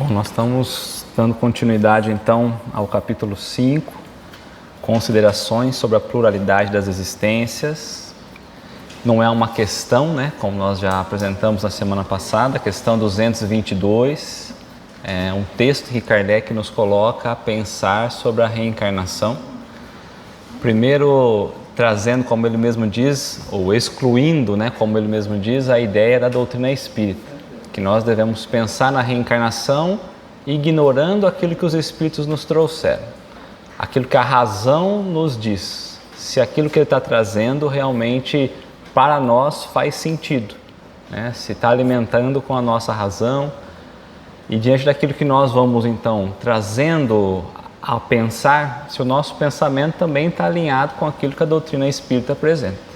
Bom, nós estamos dando continuidade então ao capítulo 5, considerações sobre a pluralidade das existências. Não é uma questão, como nós já apresentamos na semana passada, a questão 222, é um texto que Kardec nos coloca a pensar sobre a reencarnação. Primeiro, trazendo, como ele mesmo diz, ou excluindo, como ele mesmo diz, a ideia da doutrina espírita, que nós devemos pensar na reencarnação ignorando aquilo que os espíritos nos trouxeram, aquilo que a razão nos diz, se aquilo que ele está trazendo realmente para nós faz sentido, se está alimentando com a nossa razão. E diante daquilo que nós vamos então trazendo a pensar, se o nosso pensamento também está alinhado com aquilo que a doutrina espírita apresenta.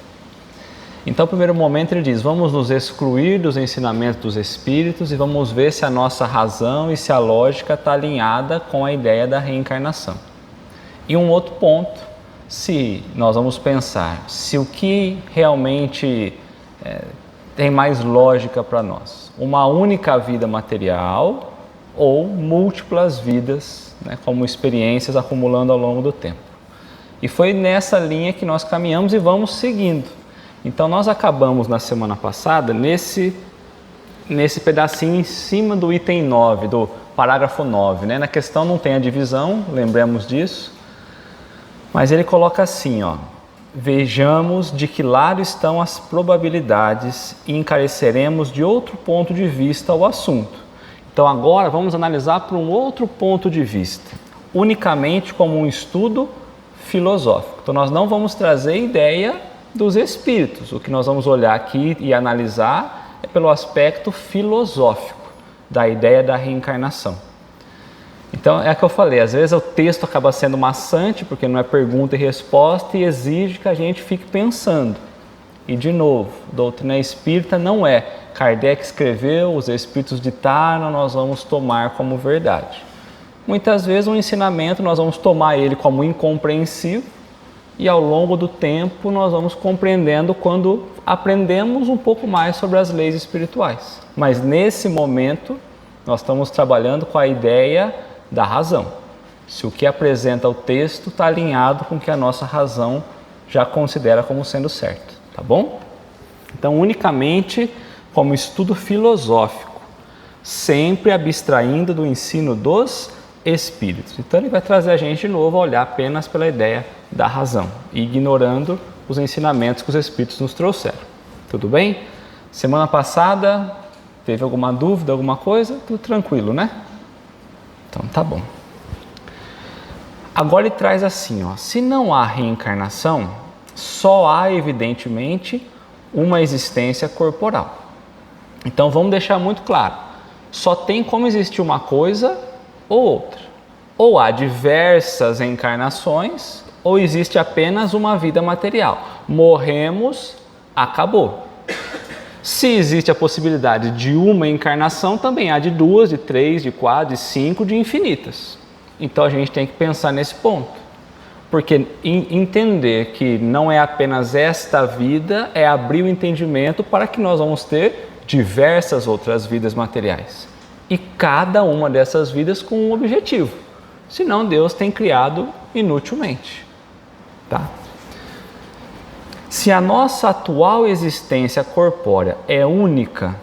Então, no primeiro momento ele diz, vamos nos excluir dos ensinamentos dos espíritos e vamos ver se a nossa razão e se a lógica está alinhada com a ideia da reencarnação. E um outro ponto, se nós vamos pensar, se o que realmente tem mais lógica para nós, uma única vida material ou múltiplas vidas, como experiências acumulando ao longo do tempo. E foi nessa linha que nós caminhamos e vamos seguindo. Então nós acabamos na semana passada nesse pedacinho em cima do item 9, do parágrafo 9. Na questão não tem a divisão, lembremos disso, mas ele coloca assim, vejamos de que lado estão as probabilidades e encareceremos de outro ponto de vista o assunto. Então agora vamos analisar por um outro ponto de vista, unicamente como um estudo filosófico. Então nós não vamos trazer ideia dos espíritos. O que nós vamos olhar aqui e analisar é pelo aspecto filosófico da ideia da reencarnação. Então é o que eu falei, às vezes o texto acaba sendo maçante porque não é pergunta e resposta e exige que a gente fique pensando. E de novo, doutrina espírita não é Kardec escreveu, os espíritos ditaram, nós vamos tomar como verdade. Muitas vezes um ensinamento nós vamos tomar ele como incompreensível e ao longo do tempo nós vamos compreendendo quando aprendemos um pouco mais sobre as leis espirituais. Mas nesse momento nós estamos trabalhando com a ideia da razão. Se o que apresenta o texto está alinhado com o que a nossa razão já considera como sendo certo, tá bom? Então unicamente como estudo filosófico, sempre abstraindo do ensino dos espíritos. Então ele vai trazer a gente de novo a olhar apenas pela ideia da razão, ignorando os ensinamentos que os espíritos nos trouxeram. Tudo bem? Semana passada teve alguma dúvida, alguma coisa? Tudo tranquilo, Então tá bom. Agora ele traz assim, se não há reencarnação, só há evidentemente uma existência corporal. Então vamos deixar muito claro, só tem como existir uma coisa ou outra. Ou há diversas encarnações, ou existe apenas uma vida material. Morremos, acabou. Se existe a possibilidade de uma encarnação, também há de 2, de 3, de 4, de 5, de infinitas. Então a gente tem que pensar nesse ponto. Porque entender que não é apenas esta vida é abrir o entendimento para que nós vamos ter diversas outras vidas materiais. E cada uma dessas vidas com um objetivo. Senão Deus tem criado inutilmente. Se a nossa atual existência corpórea é única,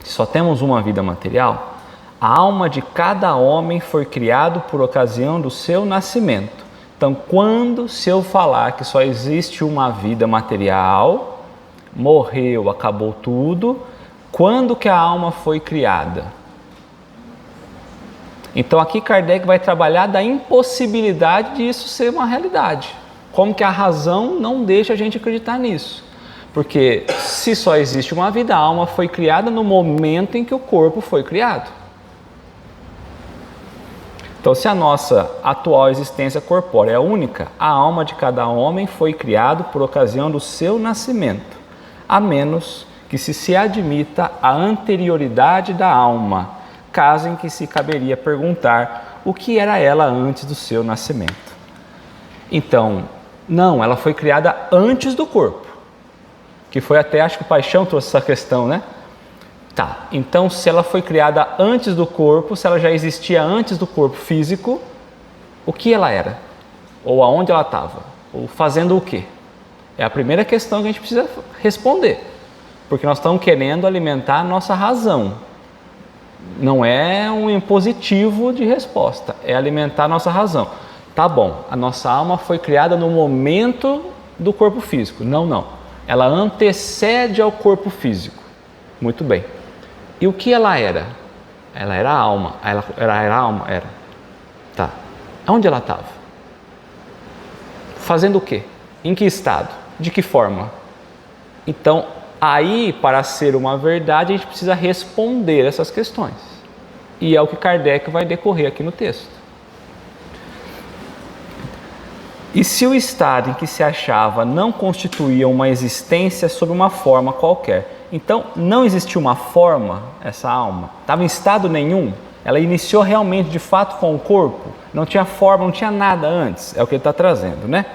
só temos uma vida material, a alma de cada homem foi criado por ocasião do seu nascimento. Então, se eu falar que só existe uma vida material, morreu, acabou tudo, quando que a alma foi criada? Então aqui Kardec vai trabalhar da impossibilidade de isso ser uma realidade. Como que a razão não deixa a gente acreditar nisso? Porque se só existe uma vida, a alma foi criada no momento em que o corpo foi criado. Então se a nossa atual existência corpórea é única, a alma de cada homem foi criada por ocasião do seu nascimento, a menos que se admita a anterioridade da alma, caso em que se caberia perguntar o que era ela antes do seu nascimento. Então, não, ela foi criada antes do corpo, que foi até, acho que o Paixão trouxe essa questão, Tá, então se ela foi criada antes do corpo, se ela já existia antes do corpo físico, o que ela era? Ou aonde ela estava? Ou fazendo o quê? É a primeira questão que a gente precisa responder. Porque nós estamos querendo alimentar a nossa razão. Não é um impositivo de resposta, é alimentar a nossa razão. Tá bom, a nossa alma foi criada no momento do corpo físico. Não. Ela antecede ao corpo físico. Muito bem. E o que ela era? Ela era alma. Ela era alma? Era. Tá. Onde ela estava? Fazendo o quê? Em que estado? De que forma? Então, aí, para ser uma verdade, a gente precisa responder essas questões. E é o que Kardec vai decorrer aqui no texto. E se o estado em que se achava não constituía uma existência sob uma forma qualquer? Então, não existia uma forma, essa alma? Estava em estado nenhum? Ela iniciou realmente, de fato, com o corpo? Não tinha forma, não tinha nada antes? É o que ele está trazendo, né?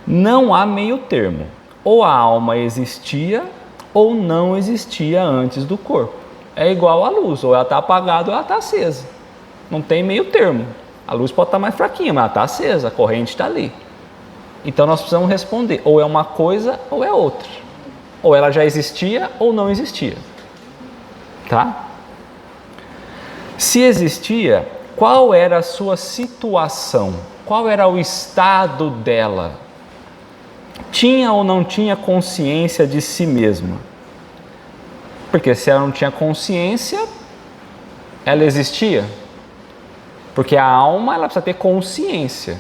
Não há meio termo. Ou a alma existia ou não existia antes do corpo. É igual à luz, ou ela está apagada ou ela está acesa. Não tem meio termo. A luz pode estar mais fraquinha, mas ela está acesa, a corrente está ali. Então nós precisamos responder, ou é uma coisa ou é outra. Ou ela já existia ou não existia. Tá? Se existia, qual era a sua situação? Qual era o estado dela? Tinha ou não tinha consciência de si mesma? Porque se ela não tinha consciência, ela existia? Porque a alma, ela precisa ter consciência.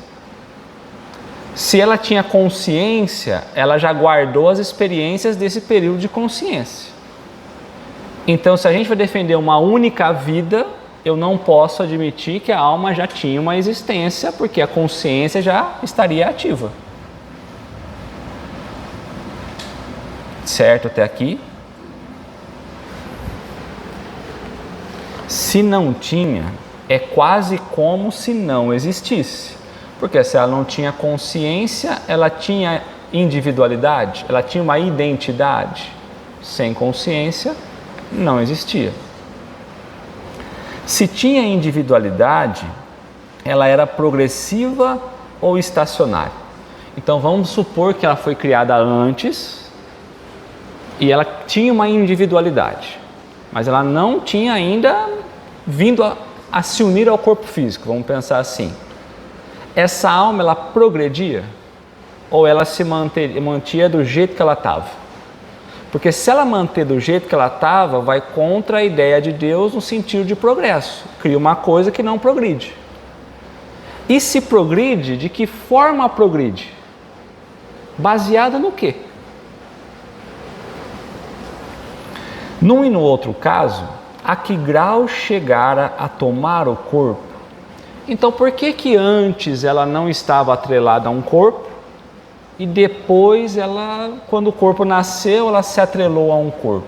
Se ela tinha consciência, ela já guardou as experiências desse período de consciência. Então, se a gente vai defender uma única vida, eu não posso admitir que a alma já tinha uma existência, porque a consciência já estaria ativa. Certo até aqui? Se não tinha, é quase como se não existisse. Porque se ela não tinha consciência, ela tinha individualidade, ela tinha uma identidade. Sem consciência, não existia. Se tinha individualidade, ela era progressiva ou estacionária. Então vamos supor que ela foi criada antes e ela tinha uma individualidade, mas ela não tinha ainda vindo a se unir ao corpo físico, vamos pensar assim. Essa alma, ela progredia ou ela se mantia do jeito que ela estava? Porque se ela manter do jeito que ela estava, vai contra a ideia de Deus no sentido de progresso. Cria uma coisa que não progride. E se progride, de que forma progride? Baseada no quê? Num e no outro caso, a que grau chegara a tomar o corpo? Então, por que antes ela não estava atrelada a um corpo e depois, quando o corpo nasceu, ela se atrelou a um corpo?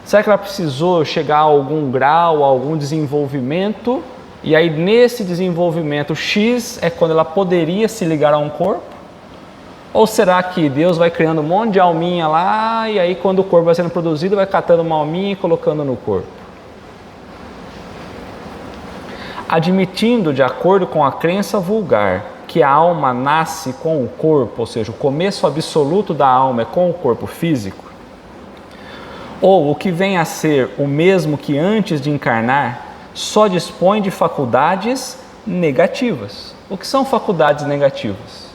Será que ela precisou chegar a algum grau, a algum desenvolvimento, e aí nesse desenvolvimento X é quando ela poderia se ligar a um corpo? Ou será que Deus vai criando um monte de alminha lá, e aí quando o corpo vai sendo produzido, vai catando uma alminha e colocando no corpo? Admitindo, de acordo com a crença vulgar, que a alma nasce com o corpo, ou seja, o começo absoluto da alma é com o corpo físico, ou o que vem a ser o mesmo que antes de encarnar, só dispõe de faculdades negativas. O que são faculdades negativas?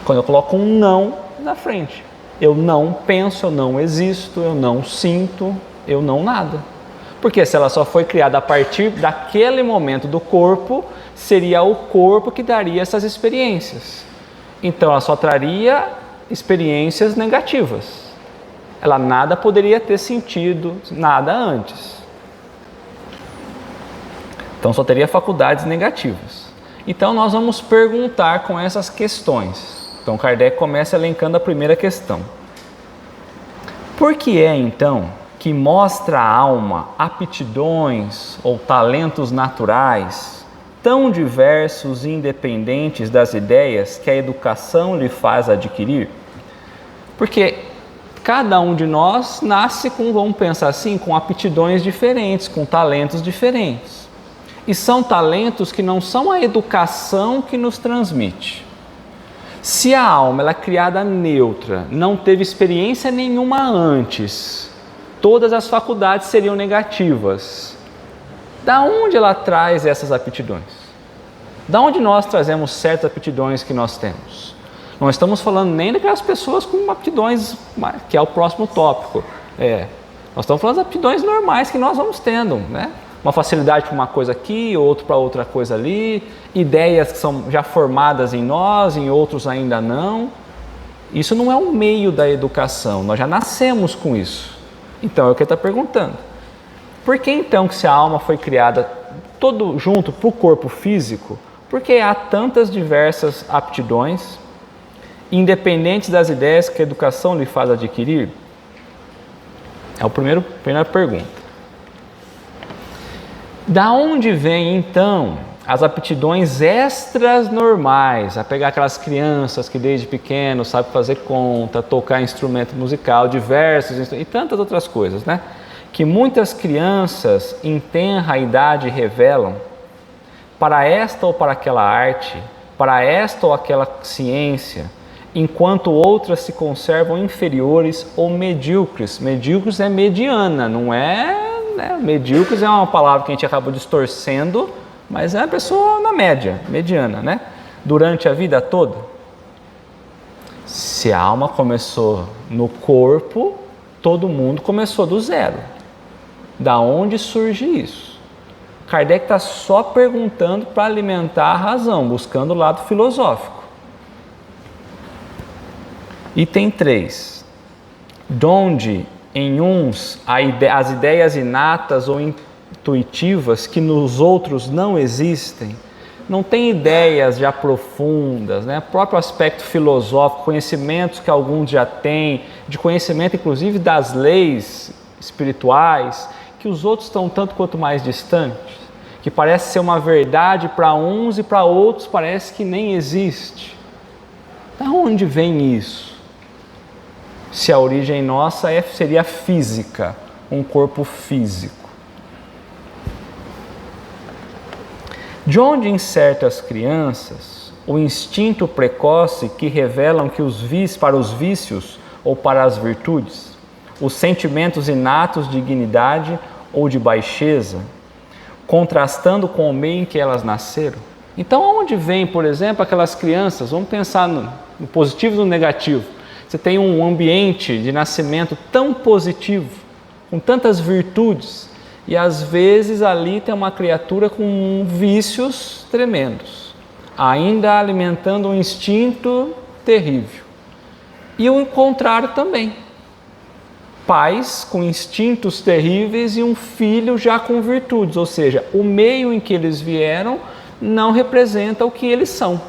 Quando eu coloco um não na frente. Eu não penso, eu não existo, eu não sinto, eu não nada. Porque se ela só foi criada a partir daquele momento do corpo, seria o corpo que daria essas experiências. Então ela só traria experiências negativas. Ela nada poderia ter sentido, nada antes. Então só teria faculdades negativas. Então nós vamos perguntar com essas questões. Então Kardec começa elencando a primeira questão. Por que é então que mostra a alma aptidões ou talentos naturais tão diversos e independentes das ideias que a educação lhe faz adquirir? Porque cada um de nós nasce com, vamos pensar assim, com aptidões diferentes, com talentos diferentes. E são talentos que não são a educação que nos transmite. Se a alma ela é criada neutra, não teve experiência nenhuma antes, todas as faculdades seriam negativas. Da onde ela traz essas aptidões? Da onde nós trazemos certas aptidões que nós temos? Não estamos falando nem daquelas pessoas com aptidões, que é o próximo tópico. Nós estamos falando das aptidões normais que nós vamos tendo, né? Uma facilidade para uma coisa aqui, outro para outra coisa ali, ideias que são já formadas em nós, em outros ainda não. Isso não é um meio da educação, nós já nascemos com isso. Então é o que ele está perguntando. Por que então que se a alma foi criada todo junto para o corpo físico, por que há tantas diversas aptidões, independentes das ideias que a educação lhe faz adquirir? É a primeira pergunta. Da onde vem então as aptidões extras normais? A pegar aquelas crianças que desde pequenos sabem fazer conta, tocar instrumento musical, diversos instrumentos e tantas outras coisas, né? Que muitas crianças em tenra idade revelam para esta ou para aquela arte, para esta ou aquela ciência, enquanto outras se conservam inferiores ou medíocres. Medíocres é mediana, não é... Medíocres é uma palavra que a gente acaba distorcendo, mas é a pessoa na média, mediana, né? Durante a vida toda. Se a alma começou no corpo, todo mundo começou do zero. Da onde surge isso? Kardec está só perguntando para alimentar a razão, buscando o lado filosófico. Item 3. Donde em uns as ideias inatas ou intuitivas que nos outros não existem, não tem ideias já profundas, né? O próprio aspecto filosófico, conhecimentos que alguns já têm, de conhecimento inclusive das leis espirituais, que os outros estão tanto quanto mais distantes, que parece ser uma verdade para uns e para outros parece que nem existe. Da onde vem isso? Se a origem nossa seria física, um corpo físico. De onde em certas crianças o instinto precoce que revelam que para os vícios ou para as virtudes, os sentimentos inatos de dignidade ou de baixeza, contrastando com o meio em que elas nasceram? Então, onde vem, por exemplo, aquelas crianças, vamos pensar no positivo e no negativo. Você tem um ambiente de nascimento tão positivo, com tantas virtudes, e às vezes ali tem uma criatura com vícios tremendos, ainda alimentando um instinto terrível. E o contrário também. Pais com instintos terríveis e um filho já com virtudes, ou seja, o meio em que eles vieram não representa o que eles são.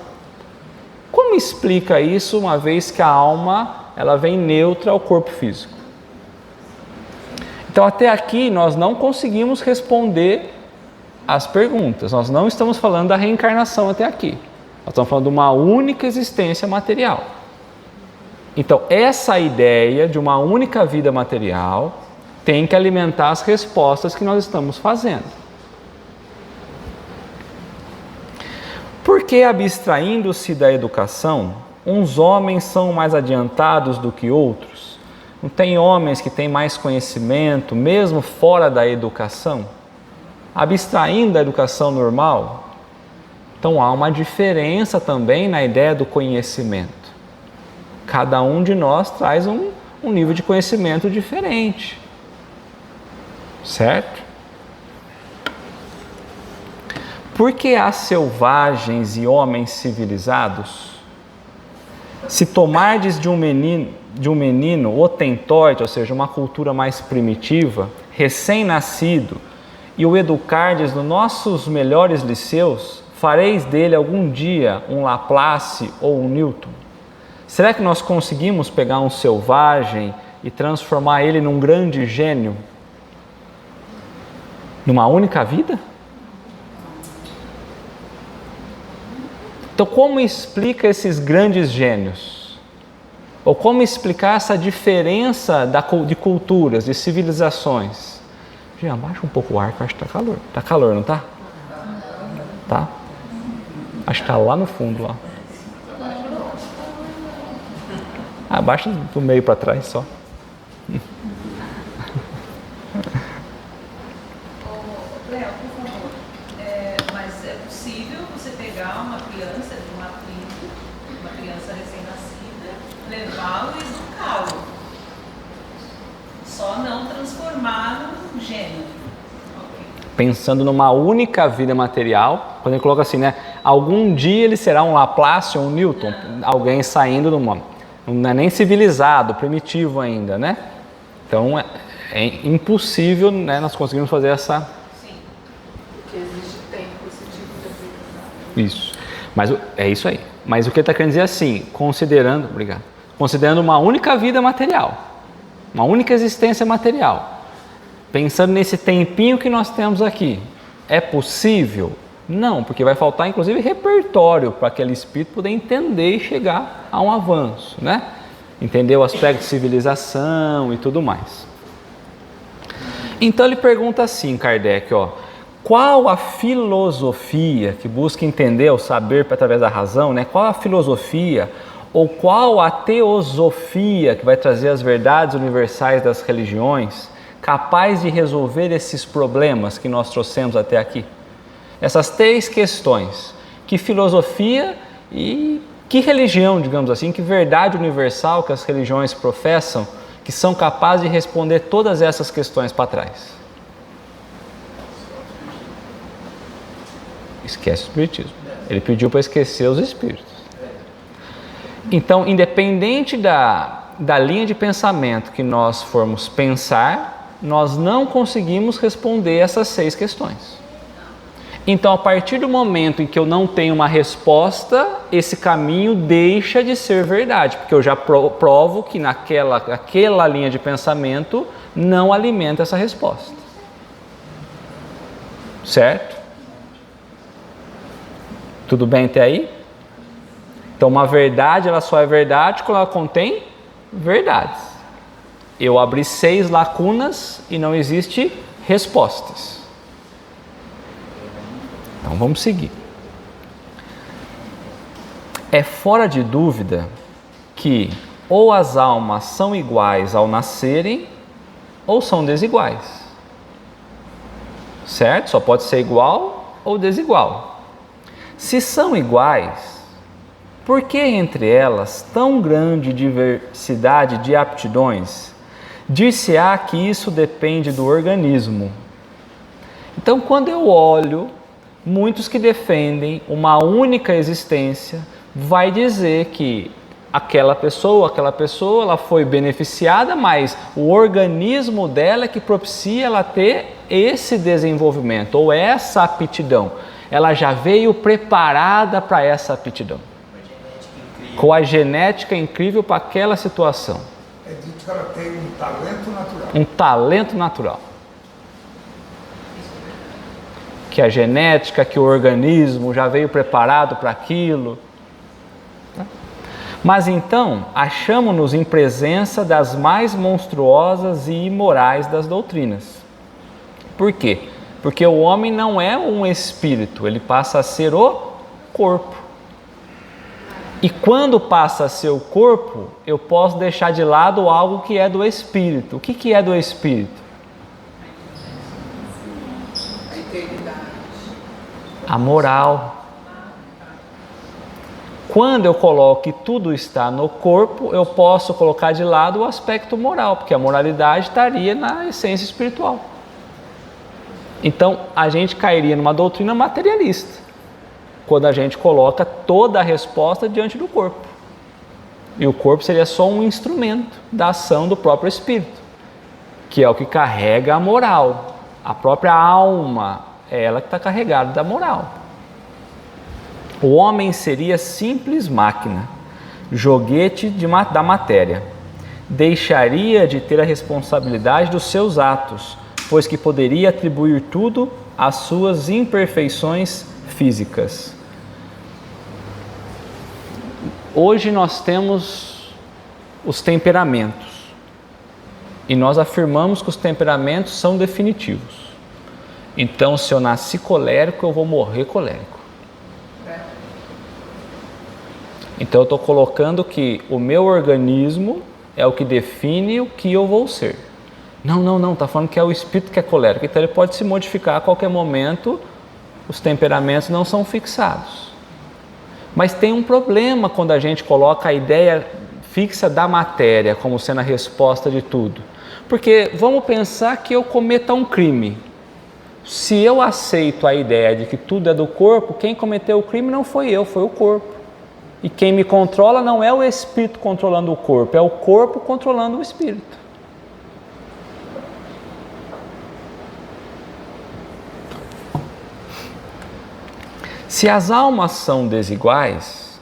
Como explica isso, uma vez que a alma ela vem neutra ao corpo físico? Então, até aqui, nós não conseguimos responder as perguntas. Nós não estamos falando da reencarnação até aqui. Nós estamos falando de uma única existência material. Então, essa ideia de uma única vida material tem que alimentar as respostas que nós estamos fazendo. Porque, abstraindo-se da educação, uns homens são mais adiantados do que outros? Não tem homens que têm mais conhecimento, mesmo fora da educação? Abstraindo da educação normal? Então há uma diferença também na ideia do conhecimento. Cada um de nós traz um nível de conhecimento diferente. Certo? Porque há selvagens e homens civilizados? Se tomardes de um menino otentoide, ou seja, uma cultura mais primitiva, recém-nascido, e o educardes nos nossos melhores liceus, fareis dele algum dia um Laplace ou um Newton? Será que nós conseguimos pegar um selvagem e transformar ele num grande gênio? Numa única vida? Então, como explica esses grandes gênios? Ou como explicar essa diferença de culturas, de civilizações? Jean, abaixa um pouco o ar que eu acho que está calor. Está calor, não está? Tá? Acho que está lá no fundo, lá. Abaixa do meio para trás só. Léo, por favor. Mas é possível você pegar uma criança de uma tribo, uma criança recém-nascida, levá-lo e educá-lo. Só não transformá-lo num gênero. Pensando numa única vida material, quando ele coloca assim, né? Algum dia ele será um Laplace ou um Newton, alguém saindo de uma... Não é nem civilizado, primitivo ainda, né? Então é impossível, né, nós conseguirmos fazer essa... Sim. Porque existe tempo esse tipo de aprendizagem. Isso. Mas é isso aí. Mas o que ele está querendo dizer assim, considerando uma única vida material, uma única existência material, pensando nesse tempinho que nós temos aqui, é possível? Não, porque vai faltar inclusive repertório para aquele espírito poder entender e chegar a um avanço, né? Entender o aspecto de civilização e tudo mais. Então ele pergunta assim, Kardec, ó, qual a filosofia que busca entender o saber através da razão, né? Qual a filosofia ou qual a teosofia que vai trazer as verdades universais das religiões capaz de resolver esses problemas que nós trouxemos até aqui? Essas três questões, que filosofia e que religião, digamos assim, que verdade universal que as religiões professam, que são capazes de responder todas essas questões para trás. Esquece o espiritismo. Ele pediu para esquecer os espíritos. Então, independente da linha de pensamento que nós formos pensar, nós não conseguimos responder essas 6 questões. Então, a partir do momento em que eu não tenho uma resposta, esse caminho deixa de ser verdade, porque eu já provo que aquela linha de pensamento não alimenta essa resposta. Certo? Tudo bem até aí? Então, uma verdade, ela só é verdade quando ela contém verdades. Eu abri 6 lacunas e não existe respostas. Então vamos seguir. É fora de dúvida que ou as almas são iguais ao nascerem ou são desiguais. Certo? Só pode ser igual ou desigual. Se são iguais, por que entre elas tão grande diversidade de aptidões? Dir-se-á que isso depende do organismo. Então, quando eu olho muitos que defendem uma única existência, vai dizer que aquela pessoa, ela foi beneficiada, mas o organismo dela é que propicia ela ter esse desenvolvimento ou essa aptidão. Ela já veio preparada para essa aptidão, com a genética incrível para aquela situação. É dito que ela tem um talento natural. Um talento natural. Que a genética, que o organismo já veio preparado para aquilo. Mas então, achamos-nos em presença das mais monstruosas e imorais das doutrinas. Por quê? Porque o homem não é um espírito, ele passa a ser o corpo. E quando passa a ser o corpo, eu posso deixar de lado algo que é do espírito. O que é do espírito? A moral. Quando eu coloco que tudo está no corpo, eu posso colocar de lado o aspecto moral, porque a moralidade estaria na essência espiritual. Então, a gente cairia numa doutrina materialista, quando a gente coloca toda a resposta diante do corpo. E o corpo seria só um instrumento da ação do próprio espírito, que é o que carrega a moral. A própria alma é ela que está carregada da moral. O homem seria simples máquina, joguete da matéria. Deixaria de ter a responsabilidade dos seus atos, pois que poderia atribuir tudo às suas imperfeições físicas. Hoje nós temos os temperamentos. E nós afirmamos que os temperamentos são definitivos. Então, se eu nasci colérico, eu vou morrer colérico. Então, eu estou colocando que o meu organismo é o que define o que eu vou ser. Não, está falando que é o espírito que é colérico. Então, ele pode se modificar a qualquer momento, os temperamentos não são fixados. Mas tem um problema quando a gente coloca a ideia fixa da matéria como sendo a resposta de tudo. Porque vamos pensar que eu cometa um crime. Se eu aceito a ideia de que tudo é do corpo, quem cometeu o crime não foi eu, foi o corpo. E quem me controla não é o espírito controlando o corpo, é o corpo controlando o espírito. Se as almas são desiguais,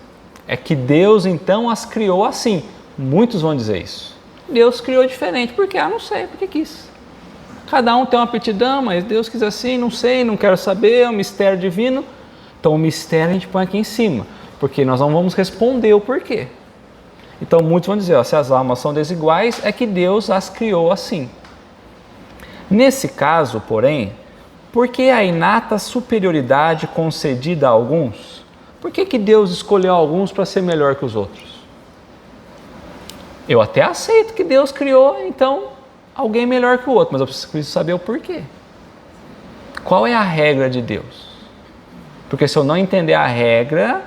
é que Deus então as criou assim. Muitos vão dizer isso. Deus criou diferente, porque não sei, porque quis. Cada um tem uma aptidão, mas Deus quis assim, não sei, não quero saber, é um mistério divino. Então o mistério a gente põe aqui em cima, porque nós não vamos responder o porquê. Então muitos vão dizer, se as almas são desiguais, é que Deus as criou assim. Nesse caso, porém, por que a inata superioridade concedida a alguns? Por que Deus escolheu alguns para ser melhor que os outros? Eu até aceito que Deus criou, então, alguém melhor que o outro, mas eu preciso saber o porquê. Qual é a regra de Deus? Porque se eu não entender a regra,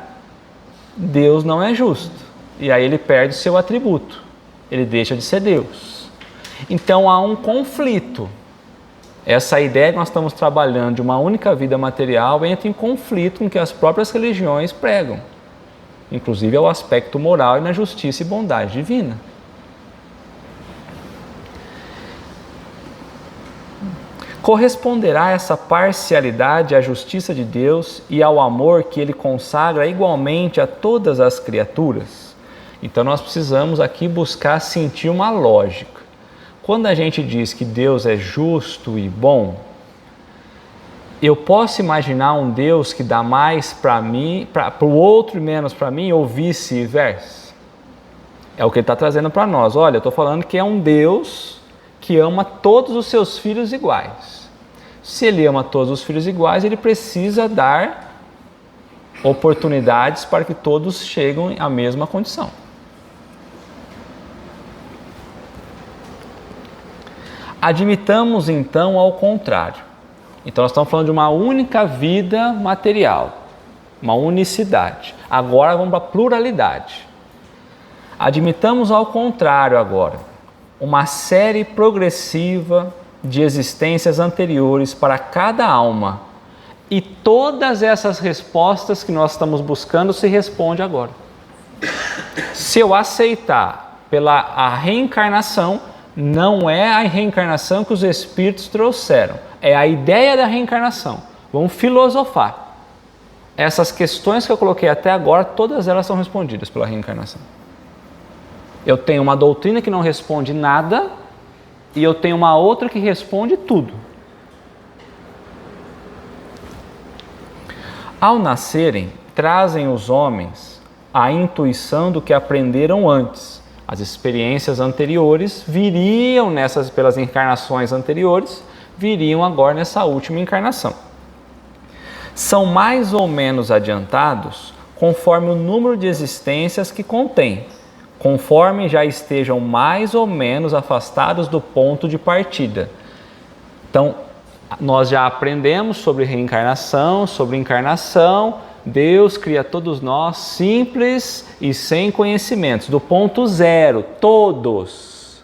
Deus não é justo. E aí ele perde seu atributo. Ele deixa de ser Deus. Então há um conflito. Essa ideia que nós estamos trabalhando de uma única vida material entra em conflito com o que as próprias religiões pregam. Inclusive ao aspecto moral e na justiça e bondade divina. Corresponderá essa parcialidade à justiça de Deus e ao amor que Ele consagra igualmente a todas as criaturas? Então nós precisamos aqui buscar sentir uma lógica. Quando a gente diz que Deus é justo e bom, eu posso imaginar um Deus que dá mais para mim, para o outro e menos para mim, ou vice-versa? É o que ele está trazendo para nós. Olha, eu estou falando que é um Deus que ama todos os seus filhos iguais. Se ele ama todos os filhos iguais, ele precisa dar oportunidades para que todos cheguem à mesma condição. Admitamos então ao contrário. Então nós estamos falando de uma única vida material, uma unicidade. Agora vamos para a pluralidade. Admitamos ao contrário agora, uma série progressiva de existências anteriores para cada alma. E todas essas respostas que nós estamos buscando se respondem agora. Se eu aceitar a reencarnação, não é a reencarnação que os espíritos trouxeram, é a ideia da reencarnação. Vamos filosofar. Essas questões que eu coloquei até agora, todas elas são respondidas pela reencarnação. Eu tenho uma doutrina que não responde nada e eu tenho uma outra que responde tudo. Ao nascerem, trazem os homens a intuição do que aprenderam antes. As experiências anteriores viriam pelas encarnações anteriores, viriam agora nessa última encarnação. São mais ou menos adiantados conforme o número de existências que contém, conforme já estejam mais ou menos afastados do ponto de partida. Então, nós já aprendemos sobre reencarnação, sobre encarnação. Deus cria todos nós simples e sem conhecimentos, do ponto zero, todos.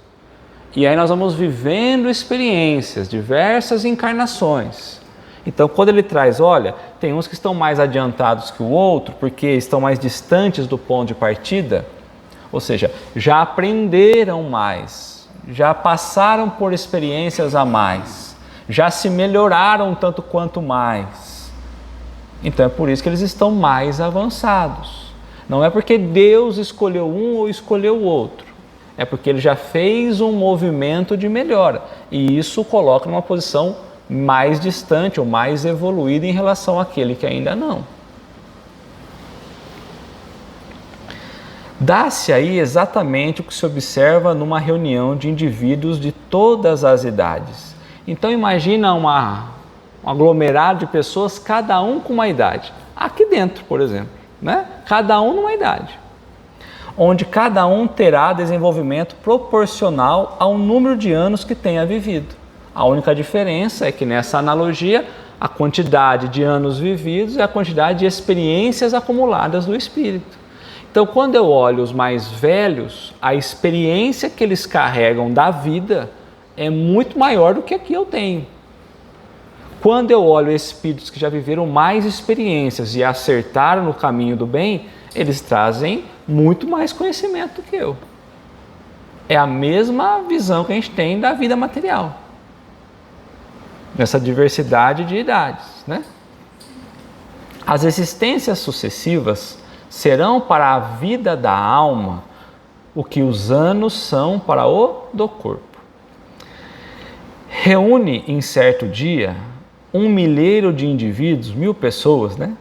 E aí nós vamos vivendo experiências, diversas encarnações. Então quando ele traz, olha, tem uns que estão mais adiantados que o outro, porque estão mais distantes do ponto de partida, ou seja, já aprenderam mais, já passaram por experiências a mais, já se melhoraram tanto quanto mais. Então é por isso que eles estão mais avançados. Não é porque Deus escolheu um ou escolheu o outro. É porque ele já fez um movimento de melhora. E isso o coloca numa posição mais distante ou mais evoluída em relação àquele que ainda não. Dá-se aí exatamente o que se observa numa reunião de indivíduos de todas as idades. Então imagina um aglomerado de pessoas, cada um com uma idade. Aqui dentro, por exemplo, né? Cada um numa idade. Onde cada um terá desenvolvimento proporcional ao número de anos que tenha vivido. A única diferença é que nessa analogia, a quantidade de anos vividos é a quantidade de experiências acumuladas do espírito. Então, quando eu olho os mais velhos, a experiência que eles carregam da vida é muito maior do que a que eu tenho. Quando eu olho espíritos que já viveram mais experiências e acertaram no caminho do bem, eles trazem muito mais conhecimento do que eu. É a mesma visão que a gente tem da vida material, nessa diversidade de idades, né? As existências sucessivas serão para a vida da alma o que os anos são para o do corpo. Reúne em certo dia 1 milheiro de indivíduos, 1000 pessoas, né?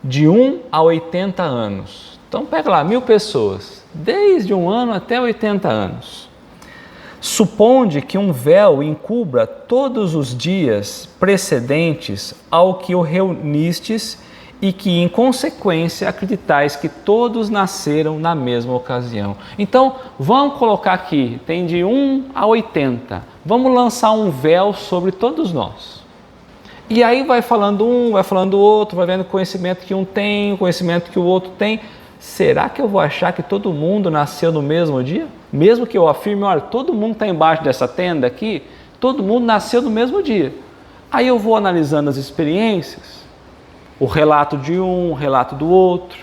De 1 a 80 anos. Então pega lá, 1000 pessoas, desde 1 ano até 80 anos. Suponde que um véu encubra todos os dias precedentes ao que o reunistes e que, em consequência, acreditais que todos nasceram na mesma ocasião. Então, vamos colocar aqui, tem de 1 a 80. Vamos lançar um véu sobre todos nós. E aí vai falando um, vai falando o outro, vai vendo o conhecimento que um tem, o conhecimento que o outro tem. Será que eu vou achar que todo mundo nasceu no mesmo dia? Mesmo que eu afirme, olha, todo mundo está embaixo dessa tenda aqui, todo mundo nasceu no mesmo dia. Aí eu vou analisando as experiências, o relato de um, o relato do outro.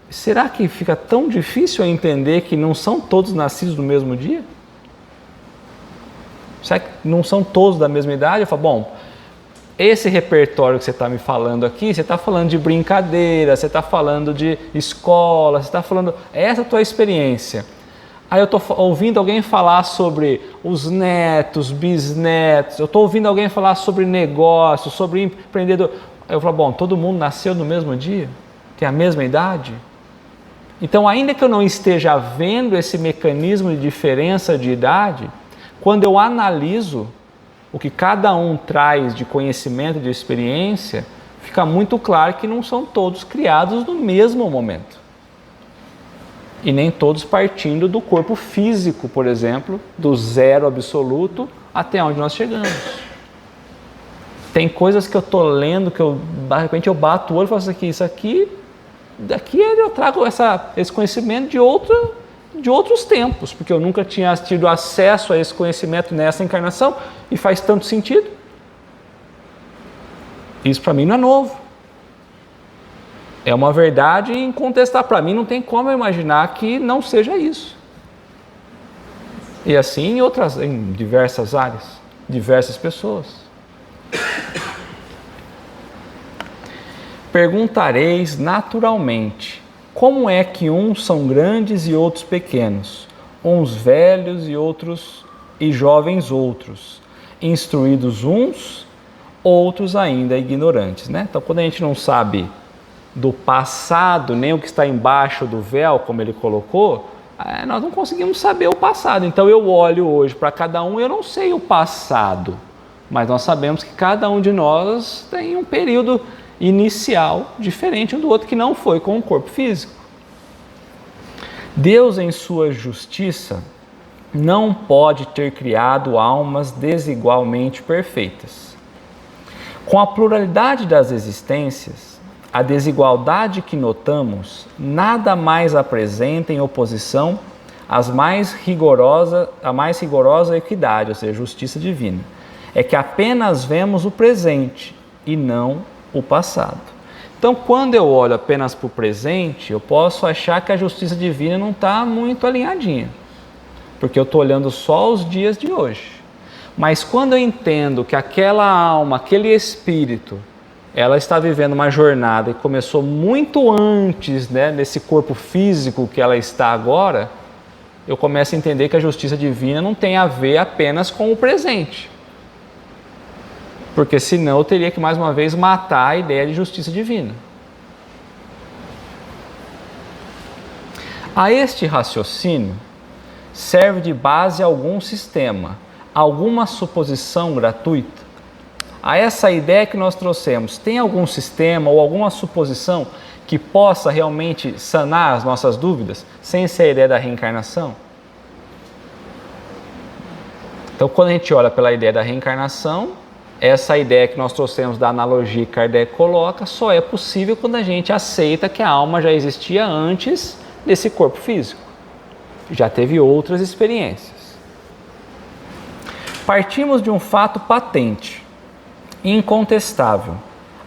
Será que fica tão difícil eu entender que não são todos nascidos no mesmo dia? Será que não são todos da mesma idade? Eu falo, bom, esse repertório que você está me falando aqui, você está falando de brincadeira, você está falando de escola, você está falando, essa é a tua experiência. Aí eu estou ouvindo alguém falar sobre os netos, bisnetos, eu estou ouvindo alguém falar sobre negócio, sobre empreendedor. Aí eu falo, bom, todo mundo nasceu no mesmo dia? Tem a mesma idade? Então, ainda que eu não esteja vendo esse mecanismo de diferença de idade, quando eu analiso o que cada um traz de conhecimento, de experiência, fica muito claro que não são todos criados no mesmo momento. E nem todos partindo do corpo físico, por exemplo, do zero absoluto até onde nós chegamos. Tem coisas que eu estou lendo, que eu, de repente eu bato o olho e falo assim, isso aqui, daqui eu trago esse conhecimento de outros tempos, porque eu nunca tinha tido acesso a esse conhecimento nessa encarnação e faz tanto sentido. Isso para mim não é novo. É uma verdade incontestável. Para mim não tem como eu imaginar que não seja isso. E assim em diversas áreas, diversas pessoas. Perguntareis naturalmente, como é que uns são grandes e outros pequenos, uns velhos e outros e jovens outros, instruídos uns, outros ainda ignorantes, né? Então, quando a gente não sabe do passado, nem o que está embaixo do véu, como ele colocou, nós não conseguimos saber o passado. Então, eu olho hoje para cada um, eu não sei o passado, mas nós sabemos que cada um de nós tem um período inicial diferente um do outro que não foi com o corpo físico. Deus, em sua justiça, não pode ter criado almas desigualmente perfeitas. Com a pluralidade das existências, a desigualdade que notamos nada mais apresenta em oposição à mais rigorosa equidade, ou seja, justiça divina. É que apenas vemos o presente e não o passado. Então, quando eu olho apenas para o presente, eu posso achar que a justiça divina não está muito alinhadinha, porque eu estou olhando só os dias de hoje. Mas quando eu entendo que aquela alma, aquele espírito, ela está vivendo uma jornada e começou muito antes, né, nesse corpo físico que ela está agora, eu começo a entender que a justiça divina não tem a ver apenas com o presente. Porque senão eu teria que mais uma vez matar a ideia de justiça divina. A este raciocínio serve de base algum sistema, alguma suposição gratuita. A essa ideia que nós trouxemos, tem algum sistema ou alguma suposição que possa realmente sanar as nossas dúvidas, sem ser a ideia da reencarnação? Então, quando a gente olha pela ideia da reencarnação, essa ideia que nós trouxemos da analogia que Kardec coloca, só é possível quando a gente aceita que a alma já existia antes desse corpo físico. Já teve outras experiências. Partimos de um fato patente, incontestável,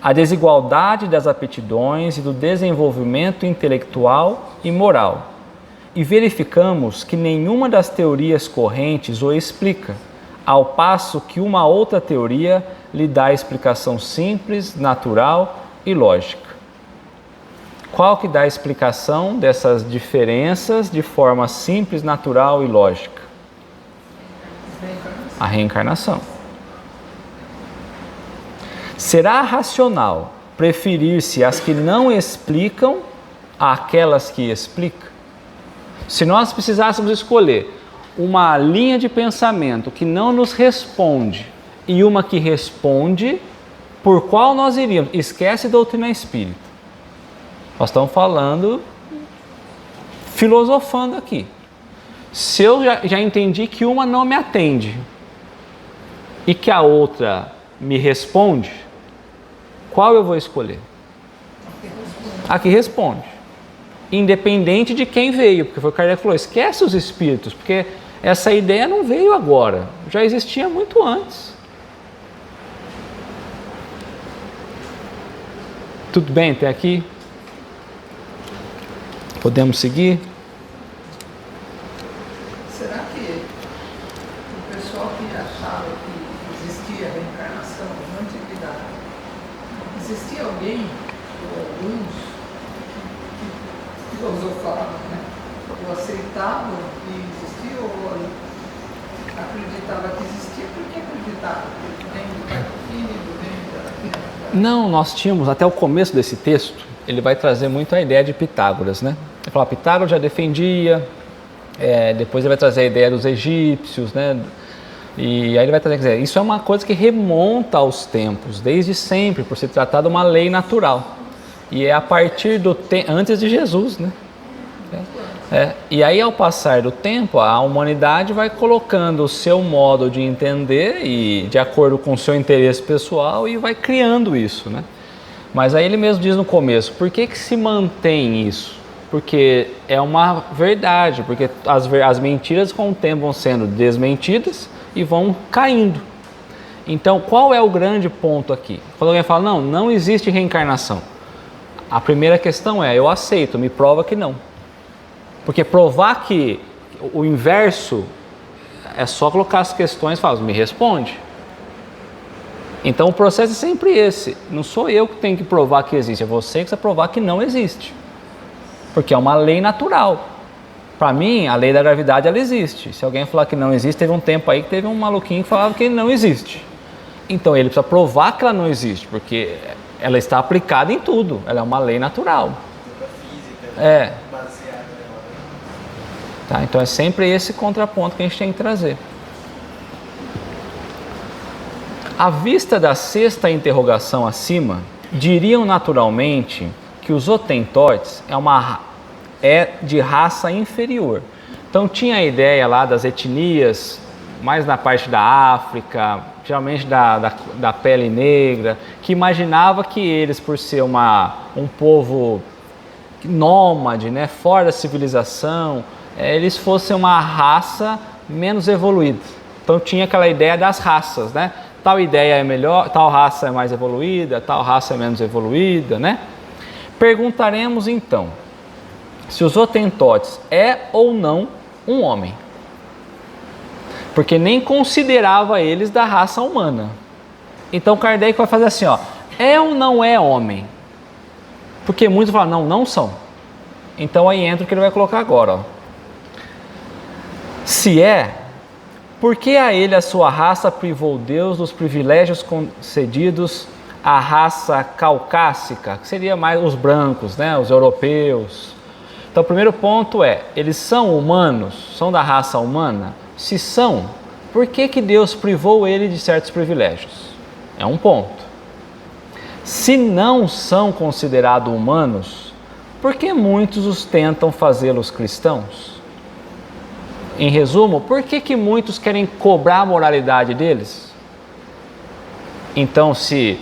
a desigualdade das aptidões e do desenvolvimento intelectual e moral, e verificamos que nenhuma das teorias correntes o explica, ao passo que uma outra teoria lhe dá explicação simples, natural e lógica. Qual que dá a explicação dessas diferenças de forma simples, natural e lógica? A reencarnação. Será racional preferir-se as que não explicam àquelas que explicam? Se nós precisássemos escolher uma linha de pensamento que não nos responde e uma que responde, por qual nós iríamos? Esquece doutrina espírita. Nós estamos falando, filosofando aqui. Se eu já entendi que uma não me atende e que a outra me responde, qual eu vou escolher? A que responde. Independente de quem veio, porque foi o Kardec que falou, esquece os espíritos, porque essa ideia não veio agora, já existia muito antes. Tudo bem até aqui? Podemos seguir? Será que o pessoal que achava que existia reencarnação na antiguidade, existia alguém, ou alguns, que filosofavam, né? Ou aceitavam que existia, ou acreditava que existia, porque acreditava que vem do pai do filho, vem da criança. Não, nós tínhamos, até o começo desse texto, ele vai trazer muito a ideia de Pitágoras, né? Ele fala, Pitágoras já defendia, depois ele vai trazer a ideia dos egípcios, né? E aí ele vai trazer, quer dizer, isso é uma coisa que remonta aos tempos, desde sempre, por se tratar de uma lei natural. E é a partir do tempo, antes de Jesus, né? E aí, ao passar do tempo, a humanidade vai colocando o seu modo de entender e de acordo com o seu interesse pessoal e vai criando isso, né? Mas aí ele mesmo diz no começo, por que se mantém isso? Porque é uma verdade, porque as mentiras com o tempo vão sendo desmentidas e vão caindo. Então, qual é o grande ponto aqui? Quando alguém fala, não existe reencarnação. A primeira questão é, eu aceito, me prova que não. Porque provar que o inverso é só colocar as questões e falar, me responde. Então o processo é sempre esse. Não sou eu que tenho que provar que existe, é você que precisa provar que não existe. Porque é uma lei natural. Para mim, a lei da gravidade ela existe. Se alguém falar que não existe, teve um tempo aí que teve um maluquinho que falava que não existe. Então ele precisa provar que ela não existe, porque ela está aplicada em tudo. Ela é uma lei natural. Tá, então é sempre esse contraponto que a gente tem que trazer. À vista da sexta interrogação acima, diriam naturalmente que os Hotentotes é de raça inferior. Então tinha a ideia lá das etnias, mais na parte da África, geralmente da pele negra, que imaginava que eles, por ser um povo nômade, né, fora da civilização, eles fossem uma raça menos evoluída. Então tinha aquela ideia das raças, né? Tal ideia é melhor, tal raça é mais evoluída, tal raça é menos evoluída, né? Perguntaremos então, se os Hotentotes é ou não um homem. Porque nem considerava eles da raça humana. Então Kardec vai fazer assim, ó, é ou não é homem? Porque muitos falam, não são. Então aí entra o que ele vai colocar agora, ó. Se é, por que a ele a sua raça privou Deus dos privilégios concedidos à raça caucásica, que seria mais os brancos, né, os europeus? Então, o primeiro ponto é, eles são humanos? São da raça humana? Se são, por que Deus privou ele de certos privilégios? É um ponto. Se não são considerados humanos, por que muitos os tentam fazê-los cristãos? Em resumo, por que muitos querem cobrar a moralidade deles? Então, se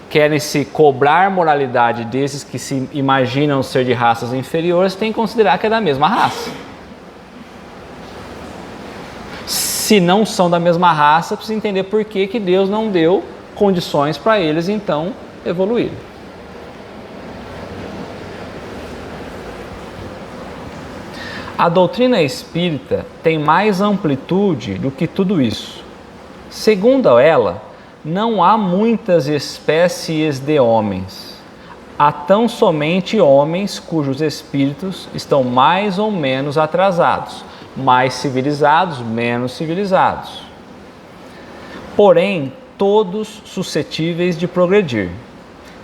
querem se cobrar moralidade desses que se imaginam ser de raças inferiores, tem que considerar que é da mesma raça. Se não são da mesma raça, precisa entender por que Deus não deu condições para eles, então, evoluírem. A doutrina espírita tem mais amplitude do que tudo isso. Segundo ela, não há muitas espécies de homens. Há tão somente homens cujos espíritos estão mais ou menos atrasados, mais civilizados, menos civilizados. Porém, todos suscetíveis de progredir.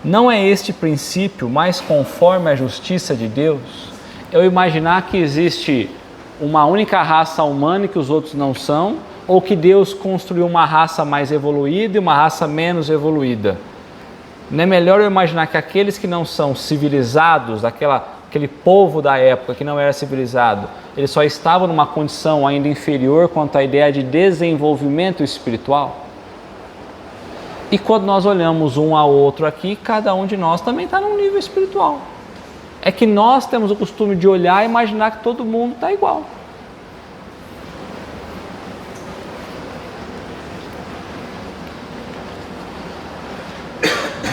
Não é este princípio mais conforme a justiça de Deus? Eu imaginar que existe uma única raça humana e que os outros não são, ou que Deus construiu uma raça mais evoluída e uma raça menos evoluída? Não é melhor eu imaginar que aqueles que não são civilizados, aquele povo da época que não era civilizado, eles só estavam numa condição ainda inferior quanto à ideia de desenvolvimento espiritual? E quando nós olhamos um ao outro aqui, cada um de nós também está num nível espiritual. É que nós temos o costume de olhar e imaginar que todo mundo está igual.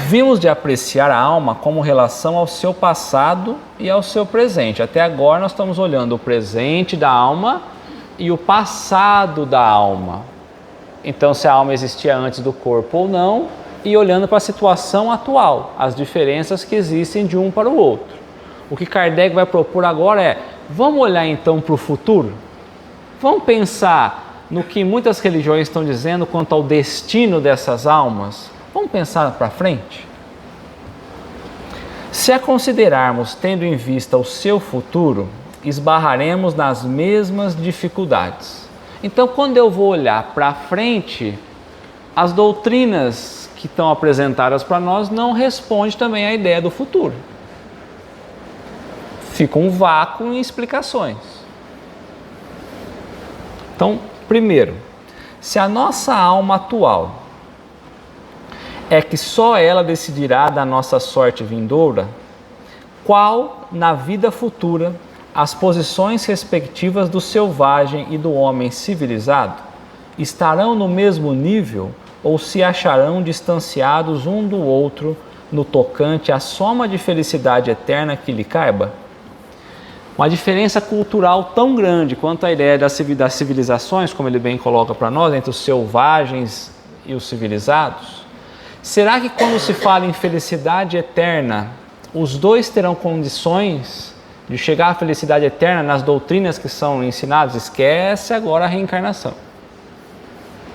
Vimos de apreciar a alma como relação ao seu passado e ao seu presente. Até agora nós estamos olhando o presente da alma e o passado da alma. Então, se a alma existia antes do corpo ou não, e olhando para a situação atual, as diferenças que existem de um para o outro. O que Kardec vai propor agora é, vamos olhar então para o futuro? Vamos pensar no que muitas religiões estão dizendo quanto ao destino dessas almas? Vamos pensar para frente? Se a considerarmos tendo em vista o seu futuro, esbarraremos nas mesmas dificuldades. Então, quando eu vou olhar para frente, as doutrinas que estão apresentadas para nós não respondem também à ideia do futuro. Fica um vácuo em explicações. Então, primeiro, se a nossa alma atual é que só ela decidirá da nossa sorte vindoura, qual, na vida futura, as posições respectivas do selvagem e do homem civilizado? Estarão no mesmo nível ou se acharão distanciados um do outro no tocante à soma de felicidade eterna que lhe caiba? Uma diferença cultural tão grande quanto a ideia das civilizações, como ele bem coloca para nós, entre os selvagens e os civilizados. Será que quando se fala em felicidade eterna, os dois terão condições de chegar à felicidade eterna nas doutrinas que são ensinadas? Esquece agora a reencarnação.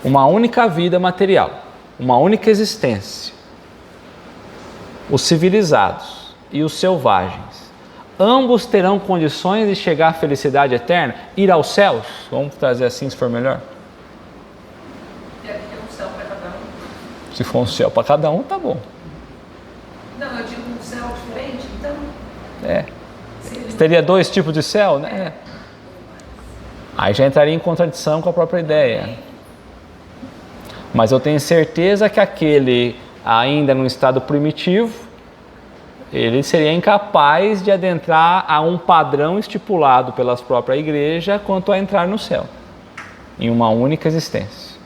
Uma única vida material, uma única existência. Os civilizados e os selvagens, ambos terão condições de chegar à felicidade eterna, ir aos céus? Vamos trazer assim, se for melhor. Se for um céu para cada um, tá bom. Não, eu digo um céu diferente, então... Teria dois tipos de céu, né? Aí já entraria em contradição com a própria ideia. Mas eu tenho certeza que aquele ainda no estado primitivo, ele seria incapaz de adentrar a um padrão estipulado pela própria igreja quanto a entrar no céu, em uma única existência.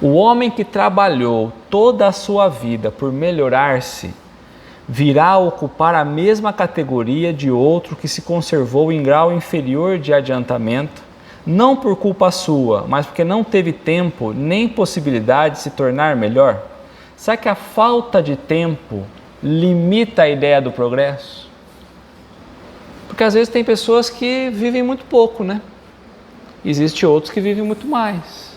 O homem que trabalhou toda a sua vida por melhorar-se, virá a ocupar a mesma categoria de outro que se conservou em grau inferior de adiantamento, não por culpa sua, mas porque não teve tempo nem possibilidade de se tornar melhor? Será que a falta de tempo limita a ideia do progresso? Porque às vezes tem pessoas que vivem muito pouco, né? Existem outros que vivem muito mais.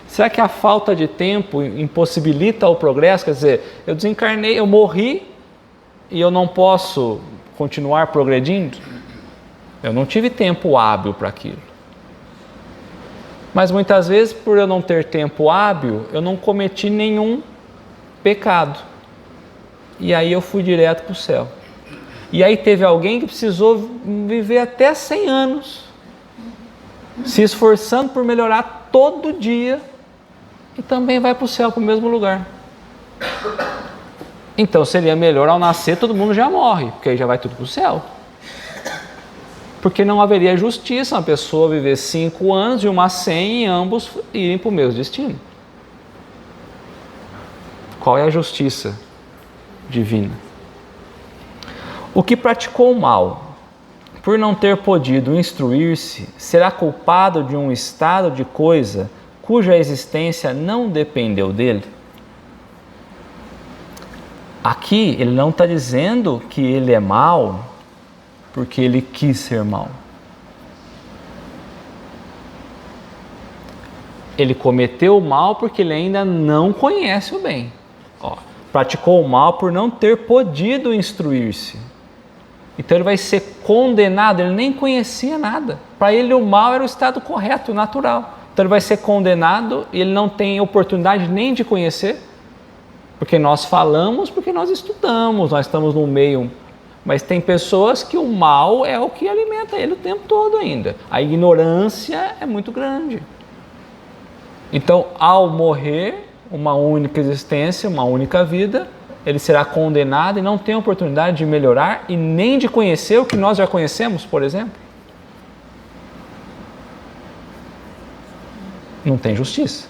Será que a falta de tempo impossibilita o progresso? Quer dizer, eu desencarnei, eu morri, e eu não posso continuar progredindo? Eu não tive tempo hábil para aquilo. Mas muitas vezes, por eu não ter tempo hábil, eu não cometi nenhum pecado. E aí eu fui direto para o céu. E aí teve alguém que precisou viver até 100 anos, se esforçando por melhorar todo dia, e também vai para o céu, para o mesmo lugar. Então seria melhor ao nascer todo mundo já morre, porque aí já vai tudo para o céu. Porque não haveria justiça uma pessoa viver 5 anos e uma 100 e ambos irem para o mesmo destino. Qual é a justiça divina? O que praticou o mal, por não ter podido instruir-se, será culpado de um estado de coisa cuja existência não dependeu dele? Aqui ele não está dizendo que ele é mau porque ele quis ser mau. Ele cometeu o mal porque ele ainda não conhece o bem. Praticou o mal por não ter podido instruir-se. Então ele vai ser condenado, ele nem conhecia nada. Para ele o mal era o estado correto, natural. Então ele vai ser condenado e ele não tem oportunidade nem de conhecer, porque nós falamos, porque nós estudamos, nós estamos no meio. Mas tem pessoas que o mal é o que alimenta ele o tempo todo ainda. A ignorância é muito grande. Então, ao morrer, uma única existência, uma única vida, ele será condenado e não tem oportunidade de melhorar e nem de conhecer o que nós já conhecemos, por exemplo. Não tem justiça.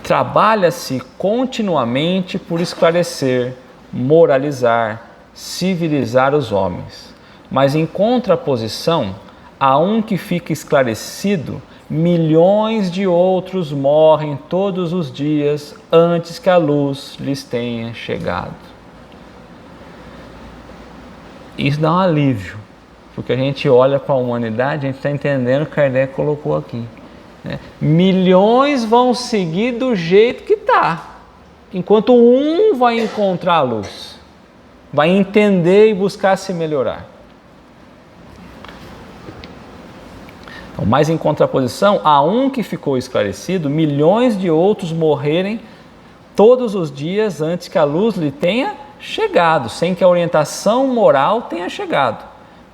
Trabalha-se continuamente por esclarecer, moralizar, civilizar os homens. Mas em contraposição a um que fica esclarecido, milhões de outros morrem todos os dias antes que a luz lhes tenha chegado. Isso dá um alívio, porque a gente olha para a humanidade, a gente está entendendo o que Kardec colocou aqui. Milhões vão seguir do jeito que está, enquanto um vai encontrar a luz, vai entender e buscar se melhorar. Então, mas em contraposição, a um que ficou esclarecido, milhões de outros morrerem todos os dias antes que a luz lhe tenha chegado, sem que a orientação moral tenha chegado.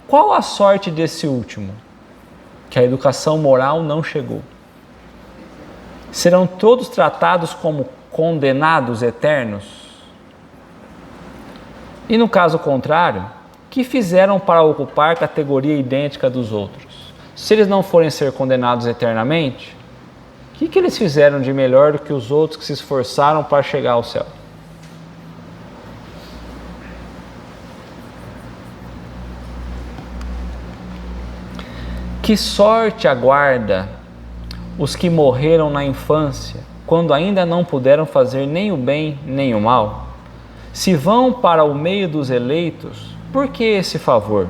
Qual a sorte desse último? Que a educação moral não chegou. Serão todos tratados como condenados eternos? E no caso contrário, que fizeram para ocupar categoria idêntica dos outros? Se eles não forem ser condenados eternamente, o que eles fizeram de melhor do que os outros que se esforçaram para chegar ao céu? Que sorte aguarda os que morreram na infância, quando ainda não puderam fazer nem o bem nem o mal? Se vão para o meio dos eleitos, por que esse favor?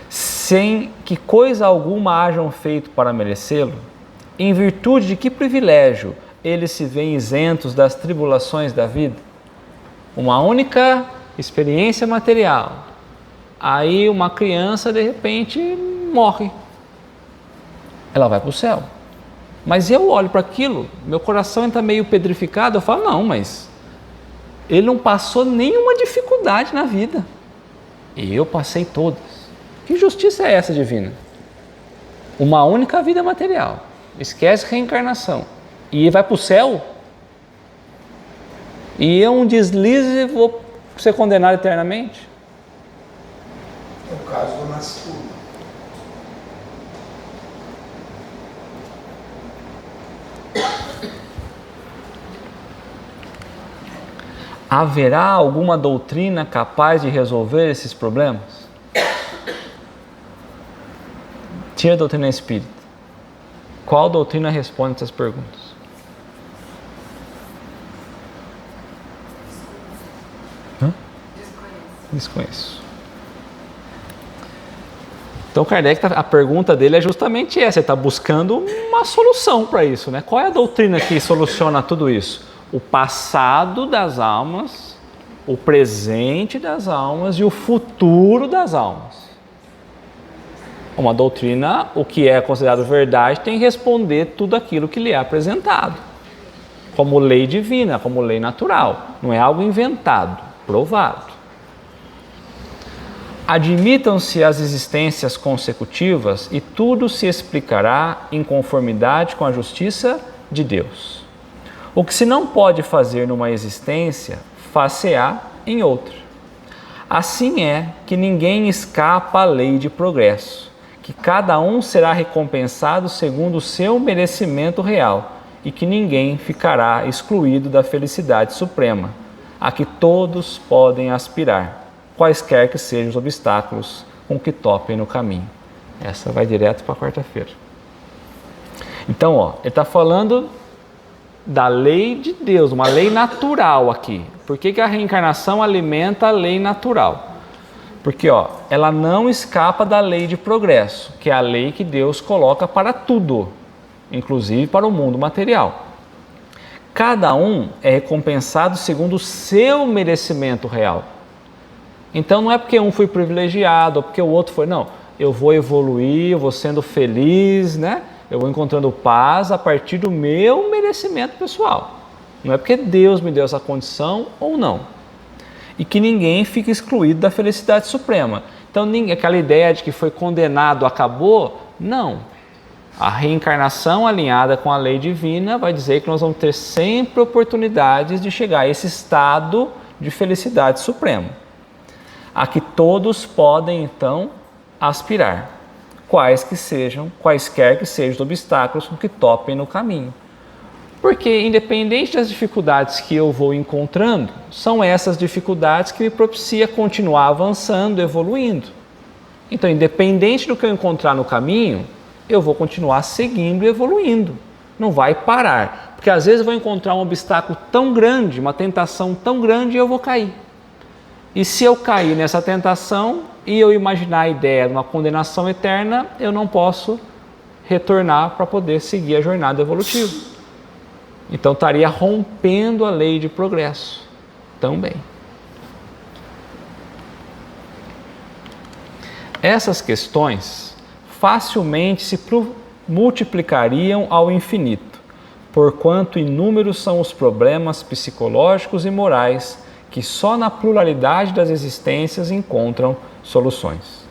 Sem que coisa alguma hajam feito para merecê-lo? Em virtude de que privilégio eles se veem isentos das tribulações da vida? Uma única experiência material. Aí uma criança de repente morre. Ela vai para o céu. Mas eu olho para aquilo, meu coração está meio pedrificado, eu falo, não, mas ele não passou nenhuma dificuldade na vida. E eu passei todas. Que justiça é essa divina? Uma única vida material. Esquece reencarnação. E vai para o céu? E eu um deslize e vou ser condenado eternamente? É o caso do nascimento. Haverá alguma doutrina capaz de resolver esses problemas? Tira a doutrina espírita. Qual doutrina responde essas perguntas? Desconheço. Então Kardec, a pergunta dele é justamente essa, ele está buscando uma solução para isso, né? Qual é a doutrina que soluciona tudo isso? O passado das almas, o presente das almas e o futuro das almas. Uma doutrina, o que é considerado verdade, tem que responder tudo aquilo que lhe é apresentado, como lei divina, como lei natural, não é algo inventado, provado. Admitam-se as existências consecutivas e tudo se explicará em conformidade com a justiça de Deus. O que se não pode fazer numa existência, far-se-á em outra. Assim é que ninguém escapa à lei de progresso, que cada um será recompensado segundo o seu merecimento real e que ninguém ficará excluído da felicidade suprema, a que todos podem aspirar, quaisquer que sejam os obstáculos com que topem no caminho. Essa vai direto para quarta-feira. Então, ele está falando da lei de Deus, uma lei natural aqui. Por que a reencarnação alimenta a lei natural? Porque ela não escapa da lei de progresso, que é a lei que Deus coloca para tudo, inclusive para o mundo material. Cada um é recompensado segundo o seu merecimento real. Então não é porque um foi privilegiado ou porque o outro foi, não. Eu vou evoluir, eu vou sendo feliz, né? Eu vou encontrando paz a partir do meu merecimento pessoal. Não é porque Deus me deu essa condição ou não. E que ninguém fique excluído da felicidade suprema. Então aquela ideia de que foi condenado acabou, não. A reencarnação alinhada com a lei divina vai dizer que nós vamos ter sempre oportunidades de chegar a esse estado de felicidade suprema, a que todos podem então aspirar, quaisquer que sejam os obstáculos com que topem no caminho. Porque independente das dificuldades que eu vou encontrando, são essas dificuldades que me propiciam continuar avançando, evoluindo. Então, independente do que eu encontrar no caminho, eu vou continuar seguindo e evoluindo. Não vai parar. Porque às vezes eu vou encontrar um obstáculo tão grande, uma tentação tão grande e eu vou cair. E se eu cair nessa tentação e eu imaginar a ideia de uma condenação eterna, eu não posso retornar para poder seguir a jornada evolutiva. Então estaria rompendo a lei de progresso também. Essas questões facilmente se multiplicariam ao infinito, porquanto inúmeros são os problemas psicológicos e morais que só na pluralidade das existências encontram soluções.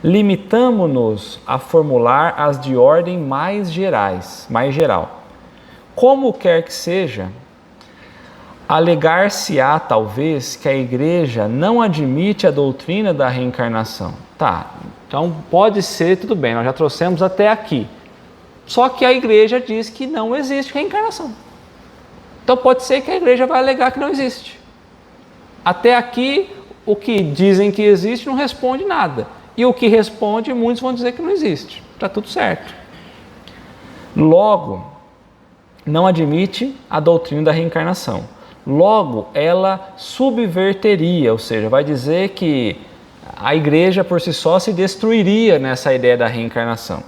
Limitamo-nos a formular as de ordem mais geral. Como quer que seja, alegar-se-á talvez que a Igreja não admite a doutrina da reencarnação. Tá, então pode ser, tudo bem, nós já trouxemos até aqui. Só que a Igreja diz que não existe reencarnação. Então pode ser que a Igreja vai alegar que não existe. Até aqui, o que dizem que existe não responde nada. E o que responde, muitos vão dizer que não existe. Está tudo certo. Logo, não admite a doutrina da reencarnação. Logo, ela subverteria, ou seja, vai dizer que a Igreja por si só se destruiria nessa ideia da reencarnação,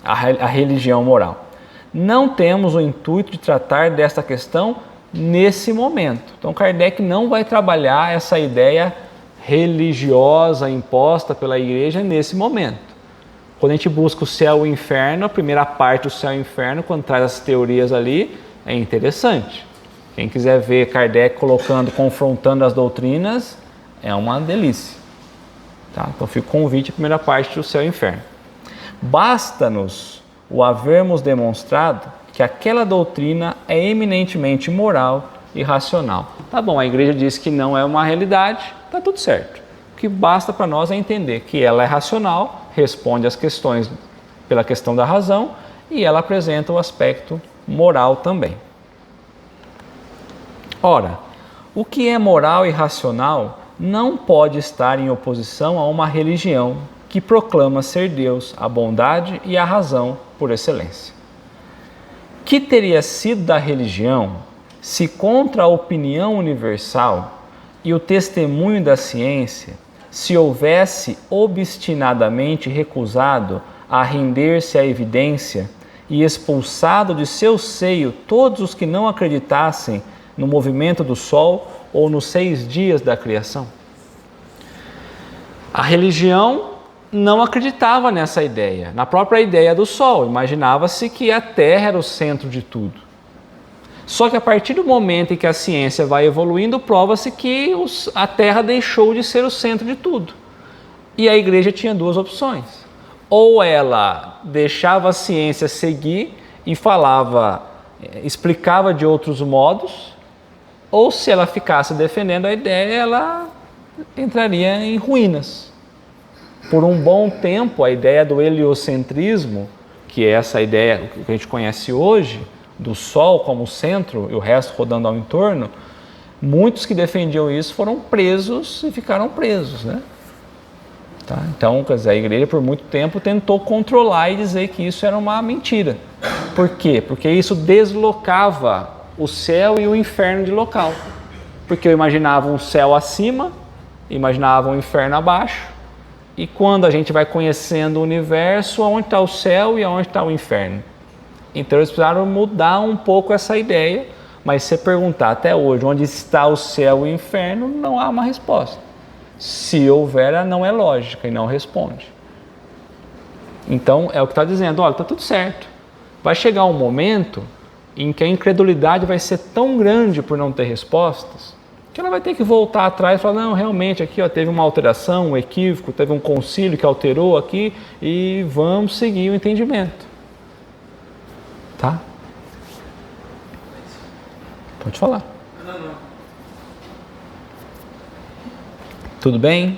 a religião moral. Não temos o intuito de tratar desta questão nesse momento. Então Kardec não vai trabalhar essa ideia religiosa imposta pela Igreja nesse momento. Quando a gente busca o céu e o inferno, a primeira parte do céu e inferno, quando traz as teorias ali, é interessante. Quem quiser ver Kardec confrontando as doutrinas, é uma delícia. Tá? Então fica o convite à primeira parte do céu e inferno. Basta-nos o havermos demonstrado que aquela doutrina é eminentemente moral e racional. Tá bom, a Igreja diz que não é uma realidade, tá tudo certo. O que basta para nós é entender que ela é racional, responde às questões pela questão da razão e ela apresenta o aspecto moral também. Ora, o que é moral e racional não pode estar em oposição a uma religião que proclama ser Deus, a bondade e a razão por excelência. Que teria sido da religião se contra a opinião universal e o testemunho da ciência se houvesse obstinadamente recusado a render-se à evidência e expulsado de seu seio todos os que não acreditassem no movimento do Sol ou nos 6 dias da criação? A religião não acreditava nessa ideia, na própria ideia do Sol. Imaginava-se que a Terra era o centro de tudo. Só que a partir do momento em que a ciência vai evoluindo, prova-se que a Terra deixou de ser o centro de tudo. E a igreja tinha 2 opções. Ou ela deixava a ciência seguir e explicava de outros modos, ou se ela ficasse defendendo a ideia, ela entraria em ruínas. Por um bom tempo, a ideia do heliocentrismo, que é essa ideia que a gente conhece hoje, do Sol como centro e o resto rodando ao entorno, muitos que defendiam isso foram presos e ficaram presos, né? Tá? Então, quer dizer, a igreja por muito tempo tentou controlar e dizer que isso era uma mentira. Por quê? Porque isso deslocava o céu e o inferno de local. Porque eu imaginava um céu acima, imaginava um inferno abaixo, e quando a gente vai conhecendo o universo, onde está o céu e onde está o inferno? Então eles precisaram mudar um pouco essa ideia, mas se você perguntar até hoje onde está o céu e o inferno, não há uma resposta. Se houver, ela não é lógica e não responde. Então é o que está dizendo, olha, está tudo certo. Vai chegar um momento em que a incredulidade vai ser tão grande por não ter respostas, que ela vai ter que voltar atrás e falar, não, realmente aqui ó, teve uma alteração, um equívoco, teve um concílio que alterou aqui e vamos seguir o entendimento. Tá? Pode falar. Não. Tudo bem?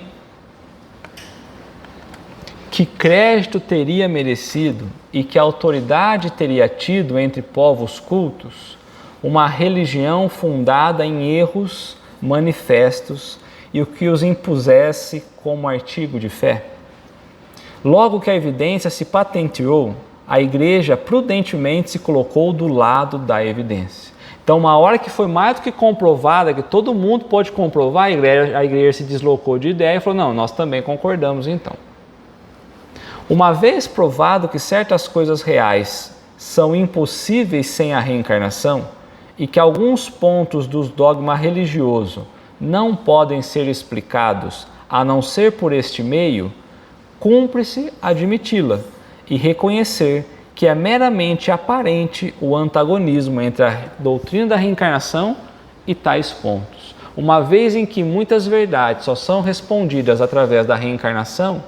Que crédito teria merecido e que autoridade teria tido entre povos cultos uma religião fundada em erros manifestos e o que os impusesse como artigo de fé? Logo que a evidência se patenteou, a igreja prudentemente se colocou do lado da evidência. Então, uma hora que foi mais do que comprovada, que todo mundo pode comprovar, a igreja se deslocou de ideia e falou, não, nós também concordamos então. Uma vez provado que certas coisas reais são impossíveis sem a reencarnação e que alguns pontos do dogma religioso não podem ser explicados a não ser por este meio, cumpre-se admiti-la e reconhecer que é meramente aparente o antagonismo entre a doutrina da reencarnação e tais pontos. Uma vez em que muitas verdades só são respondidas através da reencarnação,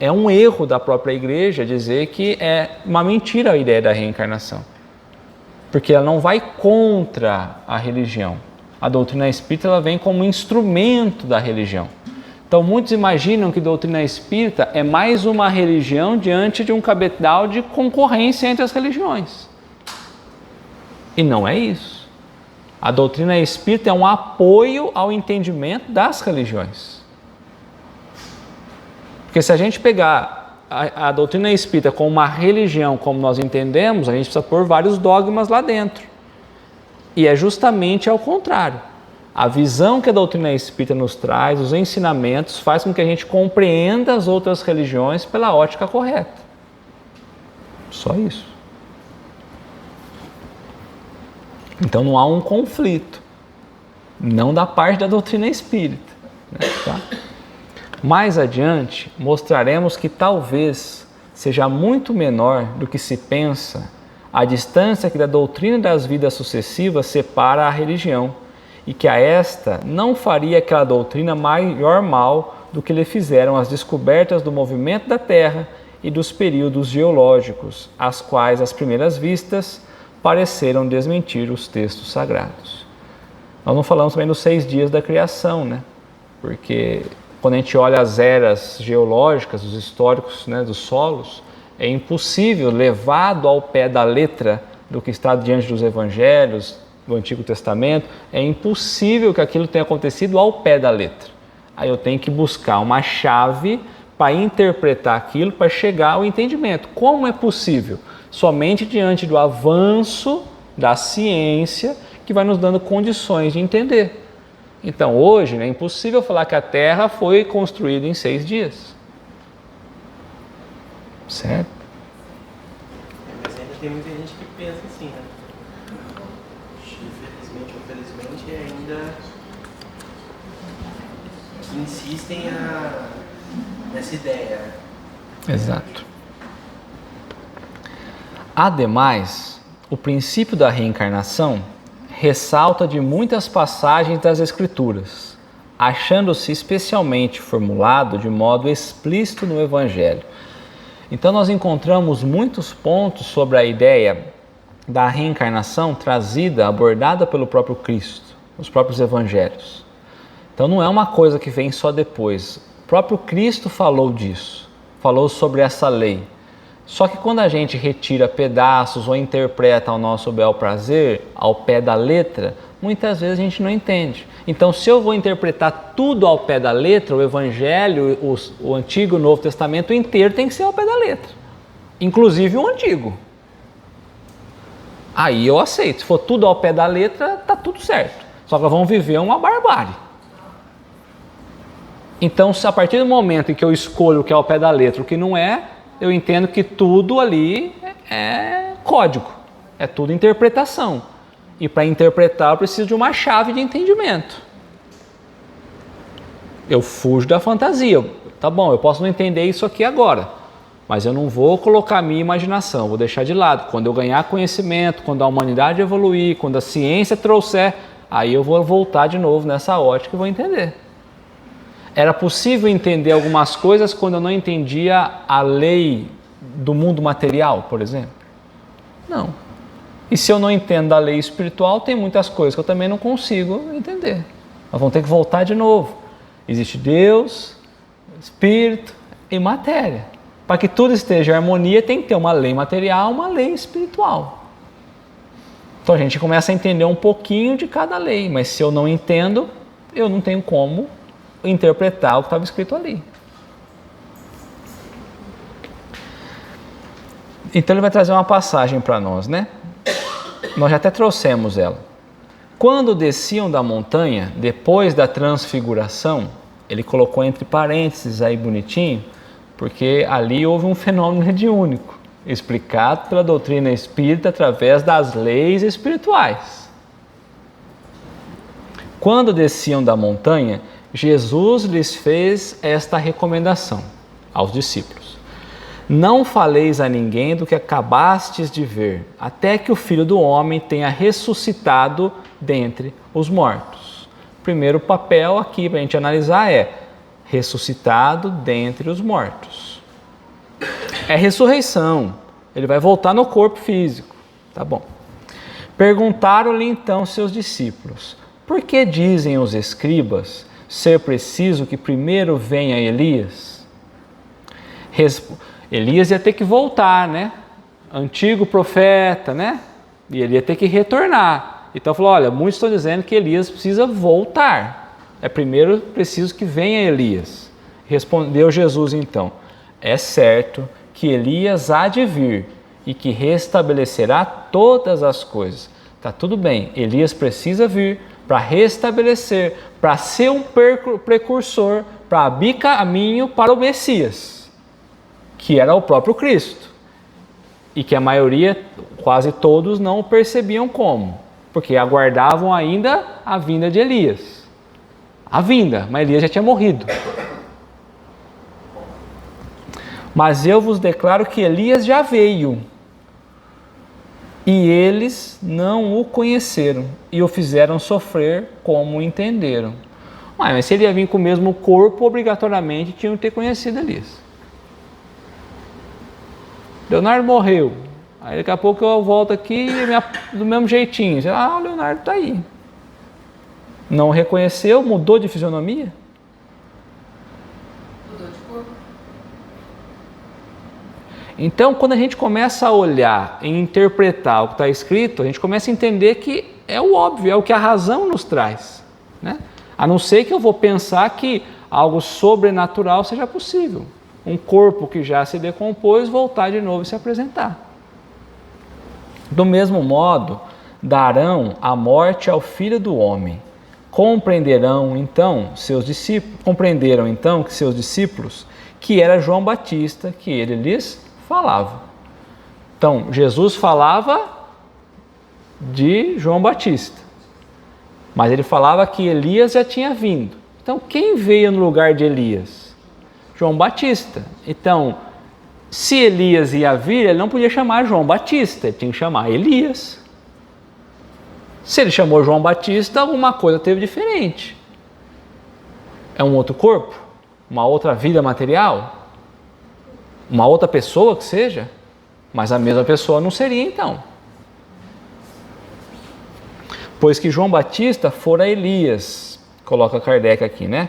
é um erro da própria igreja dizer que é uma mentira a ideia da reencarnação. Porque ela não vai contra a religião. A doutrina espírita ela vem como instrumento da religião. Então muitos imaginam que a doutrina espírita é mais uma religião diante de um cabedal de concorrência entre as religiões. E não é isso. A doutrina espírita é um apoio ao entendimento das religiões. Porque se a gente pegar a doutrina espírita como uma religião como nós entendemos, a gente precisa pôr vários dogmas lá dentro. E é justamente ao contrário. A visão que a doutrina espírita nos traz, os ensinamentos, faz com que a gente compreenda as outras religiões pela ótica correta. Só isso. Então não há um conflito. Não da parte da doutrina espírita. Né? Tá? Mais adiante, mostraremos que talvez seja muito menor do que se pensa a distância que da doutrina das vidas sucessivas separa a religião, e que a esta não faria aquela doutrina maior mal do que lhe fizeram as descobertas do movimento da Terra e dos períodos geológicos, as quais, às primeiras vistas, pareceram desmentir os textos sagrados. Nós não falamos também dos 6 dias da criação, né? Porque quando a gente olha as eras geológicas, os históricos, né, dos solos, é impossível, levado ao pé da letra do que está diante dos evangelhos, do Antigo Testamento, é impossível que aquilo tenha acontecido ao pé da letra. Aí eu tenho que buscar uma chave para interpretar aquilo, para chegar ao entendimento. Como é possível? Somente diante do avanço da ciência que vai nos dando condições de entender. Então hoje é impossível falar que a Terra foi construída em 6 dias. Certo? Mas ainda tem muita gente que pensa assim, né? Infelizmente ou felizmente ainda que insistem nessa ideia. Exato. Ademais, o princípio da reencarnação ressalta de muitas passagens das Escrituras, achando-se especialmente formulado de modo explícito no Evangelho. Então nós encontramos muitos pontos sobre a ideia da reencarnação trazida, abordada pelo próprio Cristo, nos próprios Evangelhos. Então não é uma coisa que vem só depois. O próprio Cristo falou disso, falou sobre essa lei. Só que quando a gente retira pedaços ou interpreta ao nosso bel prazer, ao pé da letra, muitas vezes a gente não entende. Então, se eu vou interpretar tudo ao pé da letra, o Evangelho, o Antigo e o Novo Testamento inteiro tem que ser ao pé da letra. Inclusive o Antigo. Aí eu aceito. Se for tudo ao pé da letra, tá tudo certo. Só que nós vamos viver uma barbárie. Então, se a partir do momento em que eu escolho o que é ao pé da letra, o que não é, eu entendo que tudo ali é código, é tudo interpretação. E para interpretar eu preciso de uma chave de entendimento. Eu fujo da fantasia. Tá bom, eu posso não entender isso aqui agora, mas eu não vou colocar a minha imaginação, vou deixar de lado. Quando eu ganhar conhecimento, quando a humanidade evoluir, quando a ciência trouxer, aí eu vou voltar de novo nessa ótica e vou entender. Era possível entender algumas coisas quando eu não entendia a lei do mundo material, por exemplo? Não. E se eu não entendo a lei espiritual, tem muitas coisas que eu também não consigo entender. Nós vamos ter que voltar de novo. Existe Deus, Espírito e matéria. Para que tudo esteja em harmonia, tem que ter uma lei material, uma lei espiritual. Então a gente começa a entender um pouquinho de cada lei, mas se eu não entendo, eu não tenho como interpretar o que estava escrito ali. Então ele vai trazer uma passagem para nós, né? Nós já até trouxemos ela. Quando desciam da montanha, depois da transfiguração, ele colocou entre parênteses aí bonitinho, porque ali houve um fenômeno mediúnico, explicado pela doutrina espírita através das leis espirituais. Quando desciam da montanha, Jesus lhes fez esta recomendação aos discípulos: não faleis a ninguém do que acabastes de ver, até que o Filho do Homem tenha ressuscitado dentre os mortos. O primeiro papel aqui para a gente analisar é ressuscitado dentre os mortos. É ressurreição, ele vai voltar no corpo físico, tá bom. Perguntaram-lhe então seus discípulos: por que dizem os escribas ser preciso que primeiro venha Elias? Elias ia ter que voltar, né? Antigo profeta, né? E ele ia ter que retornar. Então falou: olha, muitos estão dizendo que Elias precisa voltar. É primeiro preciso que venha Elias. Respondeu Jesus então: é certo que Elias há de vir e que restabelecerá todas as coisas. Tá tudo bem, Elias precisa vir para restabelecer, para ser um precursor, para abrir caminho para o Messias, que era o próprio Cristo, e que a maioria, quase todos, não percebiam como, porque aguardavam ainda a vinda de Elias. A vinda, mas Elias já tinha morrido. Mas eu vos declaro que Elias já veio, e eles não o conheceram e o fizeram sofrer como entenderam. Mas se ele ia vir com o mesmo corpo, obrigatoriamente tinham que ter conhecido Elias. Leonardo morreu. Aí daqui a pouco eu volto aqui do mesmo jeitinho. O Leonardo está aí. Não reconheceu, mudou de fisionomia? Então, quando a gente começa a olhar e interpretar o que está escrito, a gente começa a entender que é o óbvio, é o que a razão nos traz, né? A não ser que eu vou pensar que algo sobrenatural seja possível. Um corpo que já se decompôs voltar de novo e se apresentar. Do mesmo modo, darão a morte ao Filho do Homem. compreenderam então que seus discípulos que era João Batista que ele lhes falava. Então, Jesus falava de João Batista, mas ele falava que Elias já tinha vindo. Então, quem veio no lugar de Elias? João Batista. Então, se Elias ia vir, ele não podia chamar João Batista, ele tinha que chamar Elias. Se ele chamou João Batista, alguma coisa teve diferente. É um outro corpo? Uma outra vida material? Uma outra pessoa que seja? Mas a mesma pessoa não seria então. Pois que João Batista fora Elias, coloca Kardec aqui, né?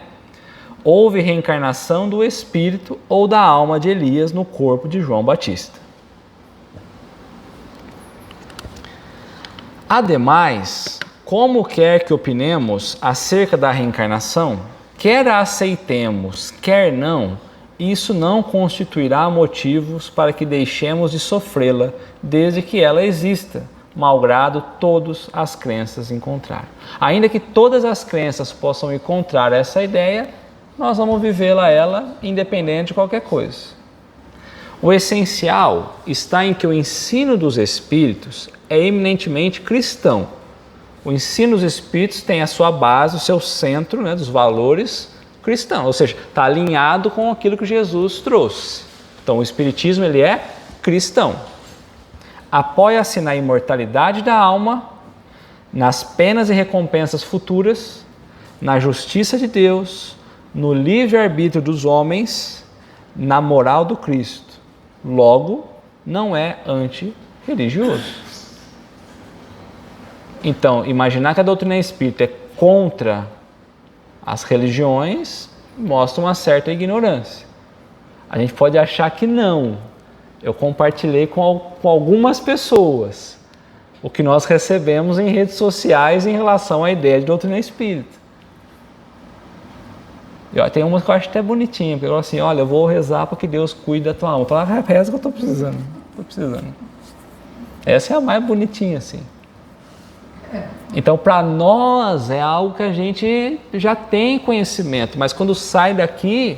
Houve reencarnação do espírito ou da alma de Elias no corpo de João Batista. Ademais, como quer que opinemos acerca da reencarnação, quer a aceitemos, quer não, isso não constituirá motivos para que deixemos de sofrê-la, desde que ela exista, malgrado todas as crenças encontrar. Ainda que todas as crenças possam encontrar essa ideia, nós vamos vivê-la ela independente de qualquer coisa. O essencial está em que o ensino dos espíritos é eminentemente cristão. O ensino dos espíritos tem a sua base, o seu centro, né, dos valores cristãos, ou seja, está alinhado com aquilo que Jesus trouxe. Então o espiritismo ele é cristão. Apoia-se na imortalidade da alma, nas penas e recompensas futuras, na justiça de Deus, no livre-arbítrio dos homens, na moral do Cristo. Logo, não é antirreligioso. Então, imaginar que a doutrina espírita é contra as religiões mostra uma certa ignorância. A gente pode achar que não. Eu compartilhei com algumas pessoas o que nós recebemos em redes sociais em relação à ideia de doutrina espírita. E tem umas que eu acho até bonitinha, porque eu falo assim, olha, eu vou rezar para que Deus cuide da tua alma. Eu falo, reza que eu estou precisando. Essa é a mais bonitinha, assim. Então, para nós, é algo que a gente já tem conhecimento, mas quando sai daqui,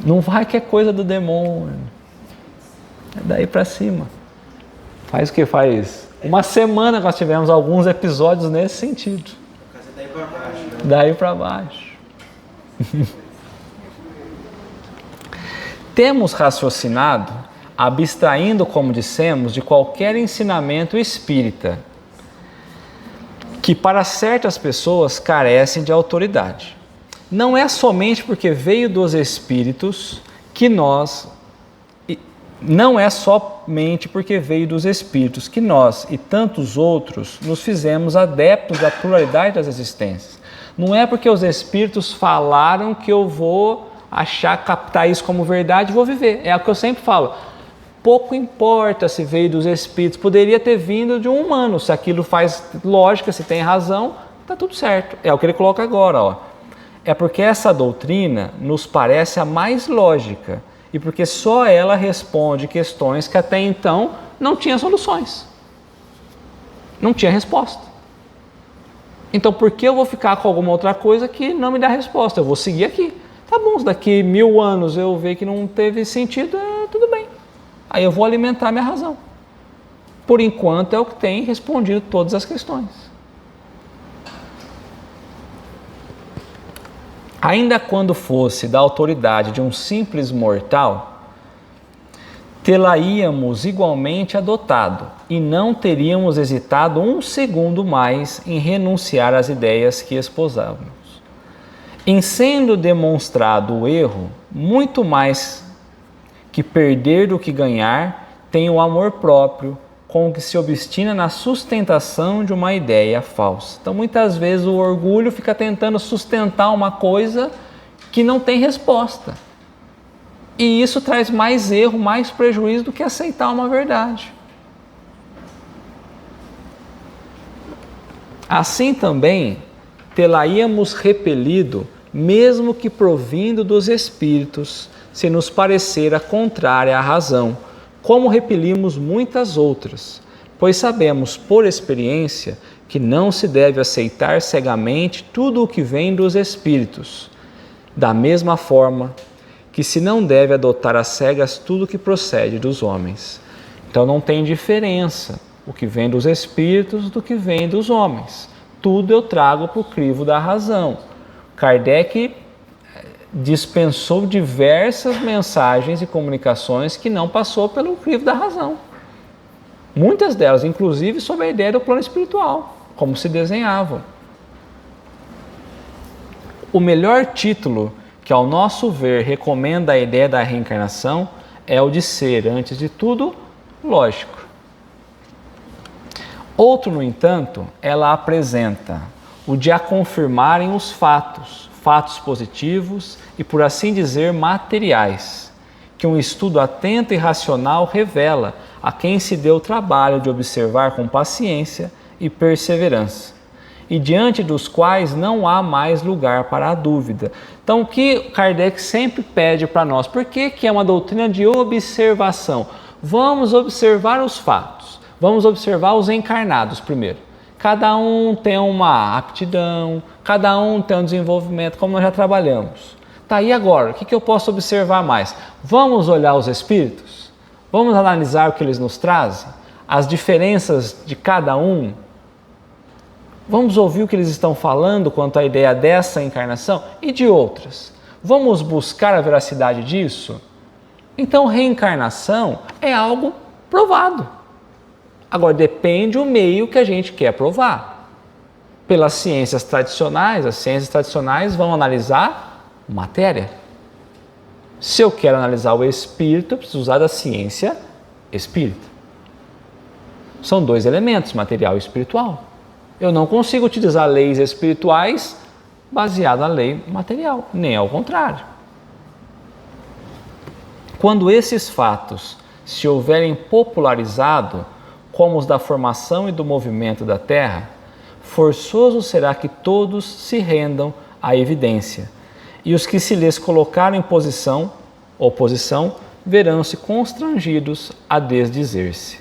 não vai que é coisa do demônio. É daí para cima. Faz o que faz? Uma semana que nós tivemos alguns episódios nesse sentido. Daí para baixo. Né? Daí para baixo. Temos raciocinado, abstraindo, como dissemos, de qualquer ensinamento espírita, que para certas pessoas carecem de autoridade. Não é somente porque veio dos espíritos que nós e tantos outros nos fizemos adeptos da pluralidade das existências. Não é porque os espíritos falaram que eu vou captar isso como verdade e vou viver. É o que eu sempre falo. Pouco importa se veio dos espíritos, poderia ter vindo de um humano. Se aquilo faz lógica, se tem razão, está tudo certo. É o que ele coloca agora, ó. É porque essa doutrina nos parece a mais lógica e porque só ela responde questões que até então não tinha soluções. Não tinha resposta. Então, por que eu vou ficar com alguma outra coisa que não me dá resposta? Eu vou seguir aqui. Tá bom, se daqui 1000 anos eu ver que não teve sentido, tudo bem. Aí eu vou alimentar minha razão. Por enquanto é o que tem respondido todas as questões. Ainda quando fosse da autoridade de um simples mortal, tê-la-íamos igualmente adotado e não teríamos hesitado um segundo mais em renunciar às ideias que esposávamos. Em sendo demonstrado o erro, muito mais que perder do que ganhar, tem o amor próprio, com o que se obstina na sustentação de uma ideia falsa. Então, muitas vezes o orgulho fica tentando sustentar uma coisa que não tem resposta. E isso traz mais erro, mais prejuízo do que aceitar uma verdade. Assim também, tê-la-íamos repelido, mesmo que provindo dos espíritos, se nos parecera contrária à razão, como repelimos muitas outras, pois sabemos por experiência que não se deve aceitar cegamente tudo o que vem dos espíritos, da mesma forma que se não deve adotar às cegas tudo o que procede dos homens. Então não tem diferença o que vem dos espíritos do que vem dos homens. Tudo eu trago para o crivo da razão. Kardec dispensou diversas mensagens e comunicações que não passou pelo crivo da razão. Muitas delas, inclusive, sobre a ideia do plano espiritual, como se desenhavam. O melhor título que, ao nosso ver, recomenda a ideia da reencarnação é o de ser, antes de tudo, lógico. Outro, no entanto, ela apresenta o de a confirmarem os fatos positivos e, por assim dizer, materiais, que um estudo atento e racional revela a quem se deu o trabalho de observar com paciência e perseverança, e diante dos quais não há mais lugar para a dúvida. Então, o que Kardec sempre pede para nós? Por que é uma doutrina de observação? Vamos observar os fatos, vamos observar os encarnados primeiro. Cada um tem uma aptidão, cada um tem um desenvolvimento, como nós já trabalhamos. Tá, e agora? O que eu posso observar mais? Vamos olhar os espíritos? Vamos analisar o que eles nos trazem? As diferenças de cada um? Vamos ouvir o que eles estão falando quanto à ideia dessa encarnação e de outras? Vamos buscar a veracidade disso? Então, reencarnação é algo provado. Agora, depende o meio que a gente quer provar. Pelas ciências tradicionais, as ciências tradicionais vão analisar matéria. Se eu quero analisar o espírito, eu preciso usar da ciência espírita. São dois elementos, material e espiritual. Eu não consigo utilizar leis espirituais baseadas na lei material, nem ao contrário. Quando esses fatos se houverem popularizado, como os da formação e do movimento da Terra, forçoso será que todos se rendam à evidência, e os que se lhes colocaram em oposição, verão-se constrangidos a desdizer-se.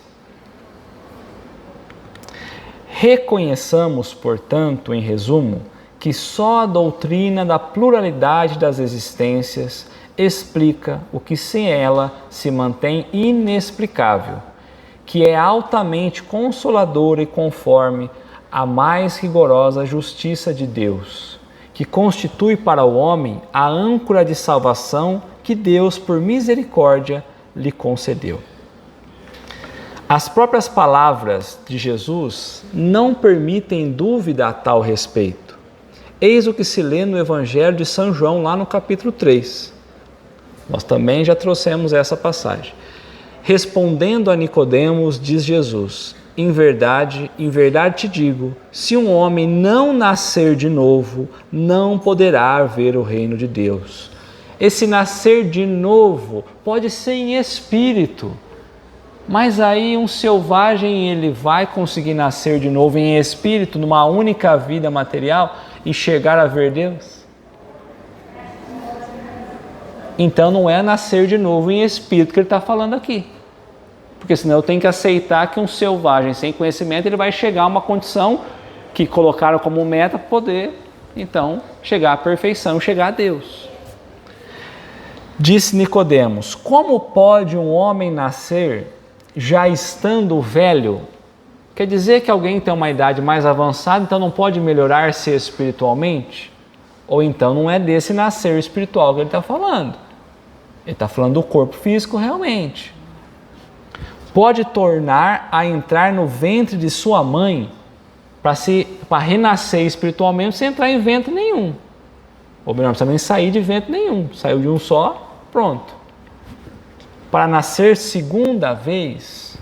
Reconheçamos, portanto, em resumo, que só a doutrina da pluralidade das existências explica o que sem ela se mantém inexplicável, que é altamente consoladora e conforme a mais rigorosa justiça de Deus, que constitui para o homem a âncora de salvação que Deus, por misericórdia, lhe concedeu. As próprias palavras de Jesus não permitem dúvida a tal respeito. Eis o que se lê no Evangelho de São João, lá no capítulo 3. Nós também já trouxemos essa passagem. Respondendo a Nicodemos, diz Jesus: em verdade te digo, se um homem não nascer de novo, não poderá ver o reino de Deus. Esse nascer de novo pode ser em espírito, mas aí um selvagem ele vai conseguir nascer de novo em espírito, numa única vida material e chegar a ver Deus? Então não é nascer de novo em espírito que ele está falando aqui. Porque senão eu tenho que aceitar que um selvagem sem conhecimento ele vai chegar a uma condição que colocaram como meta para poder, então, chegar à perfeição, chegar a Deus. Disse Nicodemos: como pode um homem nascer já estando velho? Quer dizer que alguém tem uma idade mais avançada, então não pode melhorar-se espiritualmente? Ou então não é desse nascer espiritual que ele está falando. Ele está falando do corpo físico realmente. Pode tornar a entrar no ventre de sua mãe para renascer espiritualmente sem entrar em ventre nenhum. Ou melhor, não precisa nem sair de ventre nenhum. Saiu de um só, pronto. Para nascer segunda vez,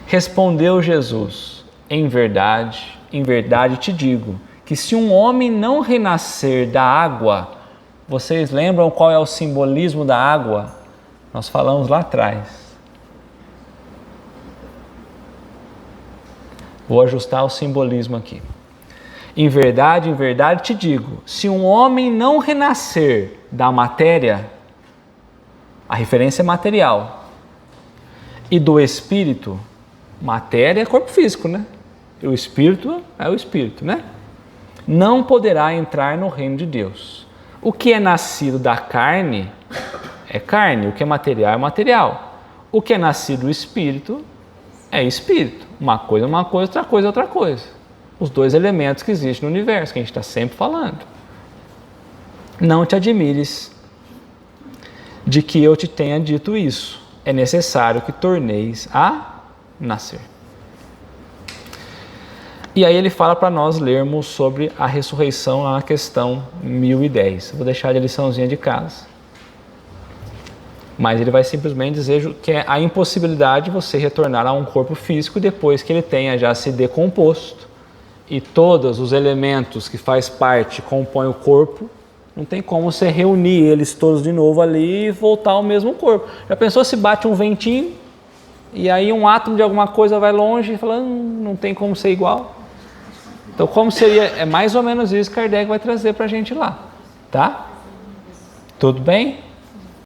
respondeu Jesus: em verdade te digo, que se um homem não renascer da água, vocês lembram qual é o simbolismo da água? Nós falamos lá atrás. Vou ajustar o simbolismo aqui. Em verdade te digo, se um homem não renascer da matéria, a referência é material, e do espírito, matéria é corpo físico, né? O espírito é o espírito, né? Não poderá entrar no reino de Deus. O que é nascido da carne é carne, o que é material é material. O que é nascido do espírito é espírito. Uma coisa é uma coisa, outra coisa é outra coisa. Os dois elementos que existem no universo, que a gente está sempre falando. Não te admires de que eu te tenha dito isso. É necessário que torneis a nascer. E aí ele fala para nós lermos sobre a ressurreição lá na questão 1010. Vou deixar de liçãozinha de casa. Mas ele vai simplesmente dizer que é a impossibilidade de você retornar a um corpo físico depois que ele tenha já se decomposto e todos os elementos que faz parte compõem o corpo. Não tem como você reunir eles todos de novo ali e voltar ao mesmo corpo. Já pensou se bate um ventinho e aí um átomo de alguma coisa vai longe e fala, não tem como ser igual? Então, como seria, é mais ou menos isso que Kardec vai trazer para a gente lá, tá? Tudo bem?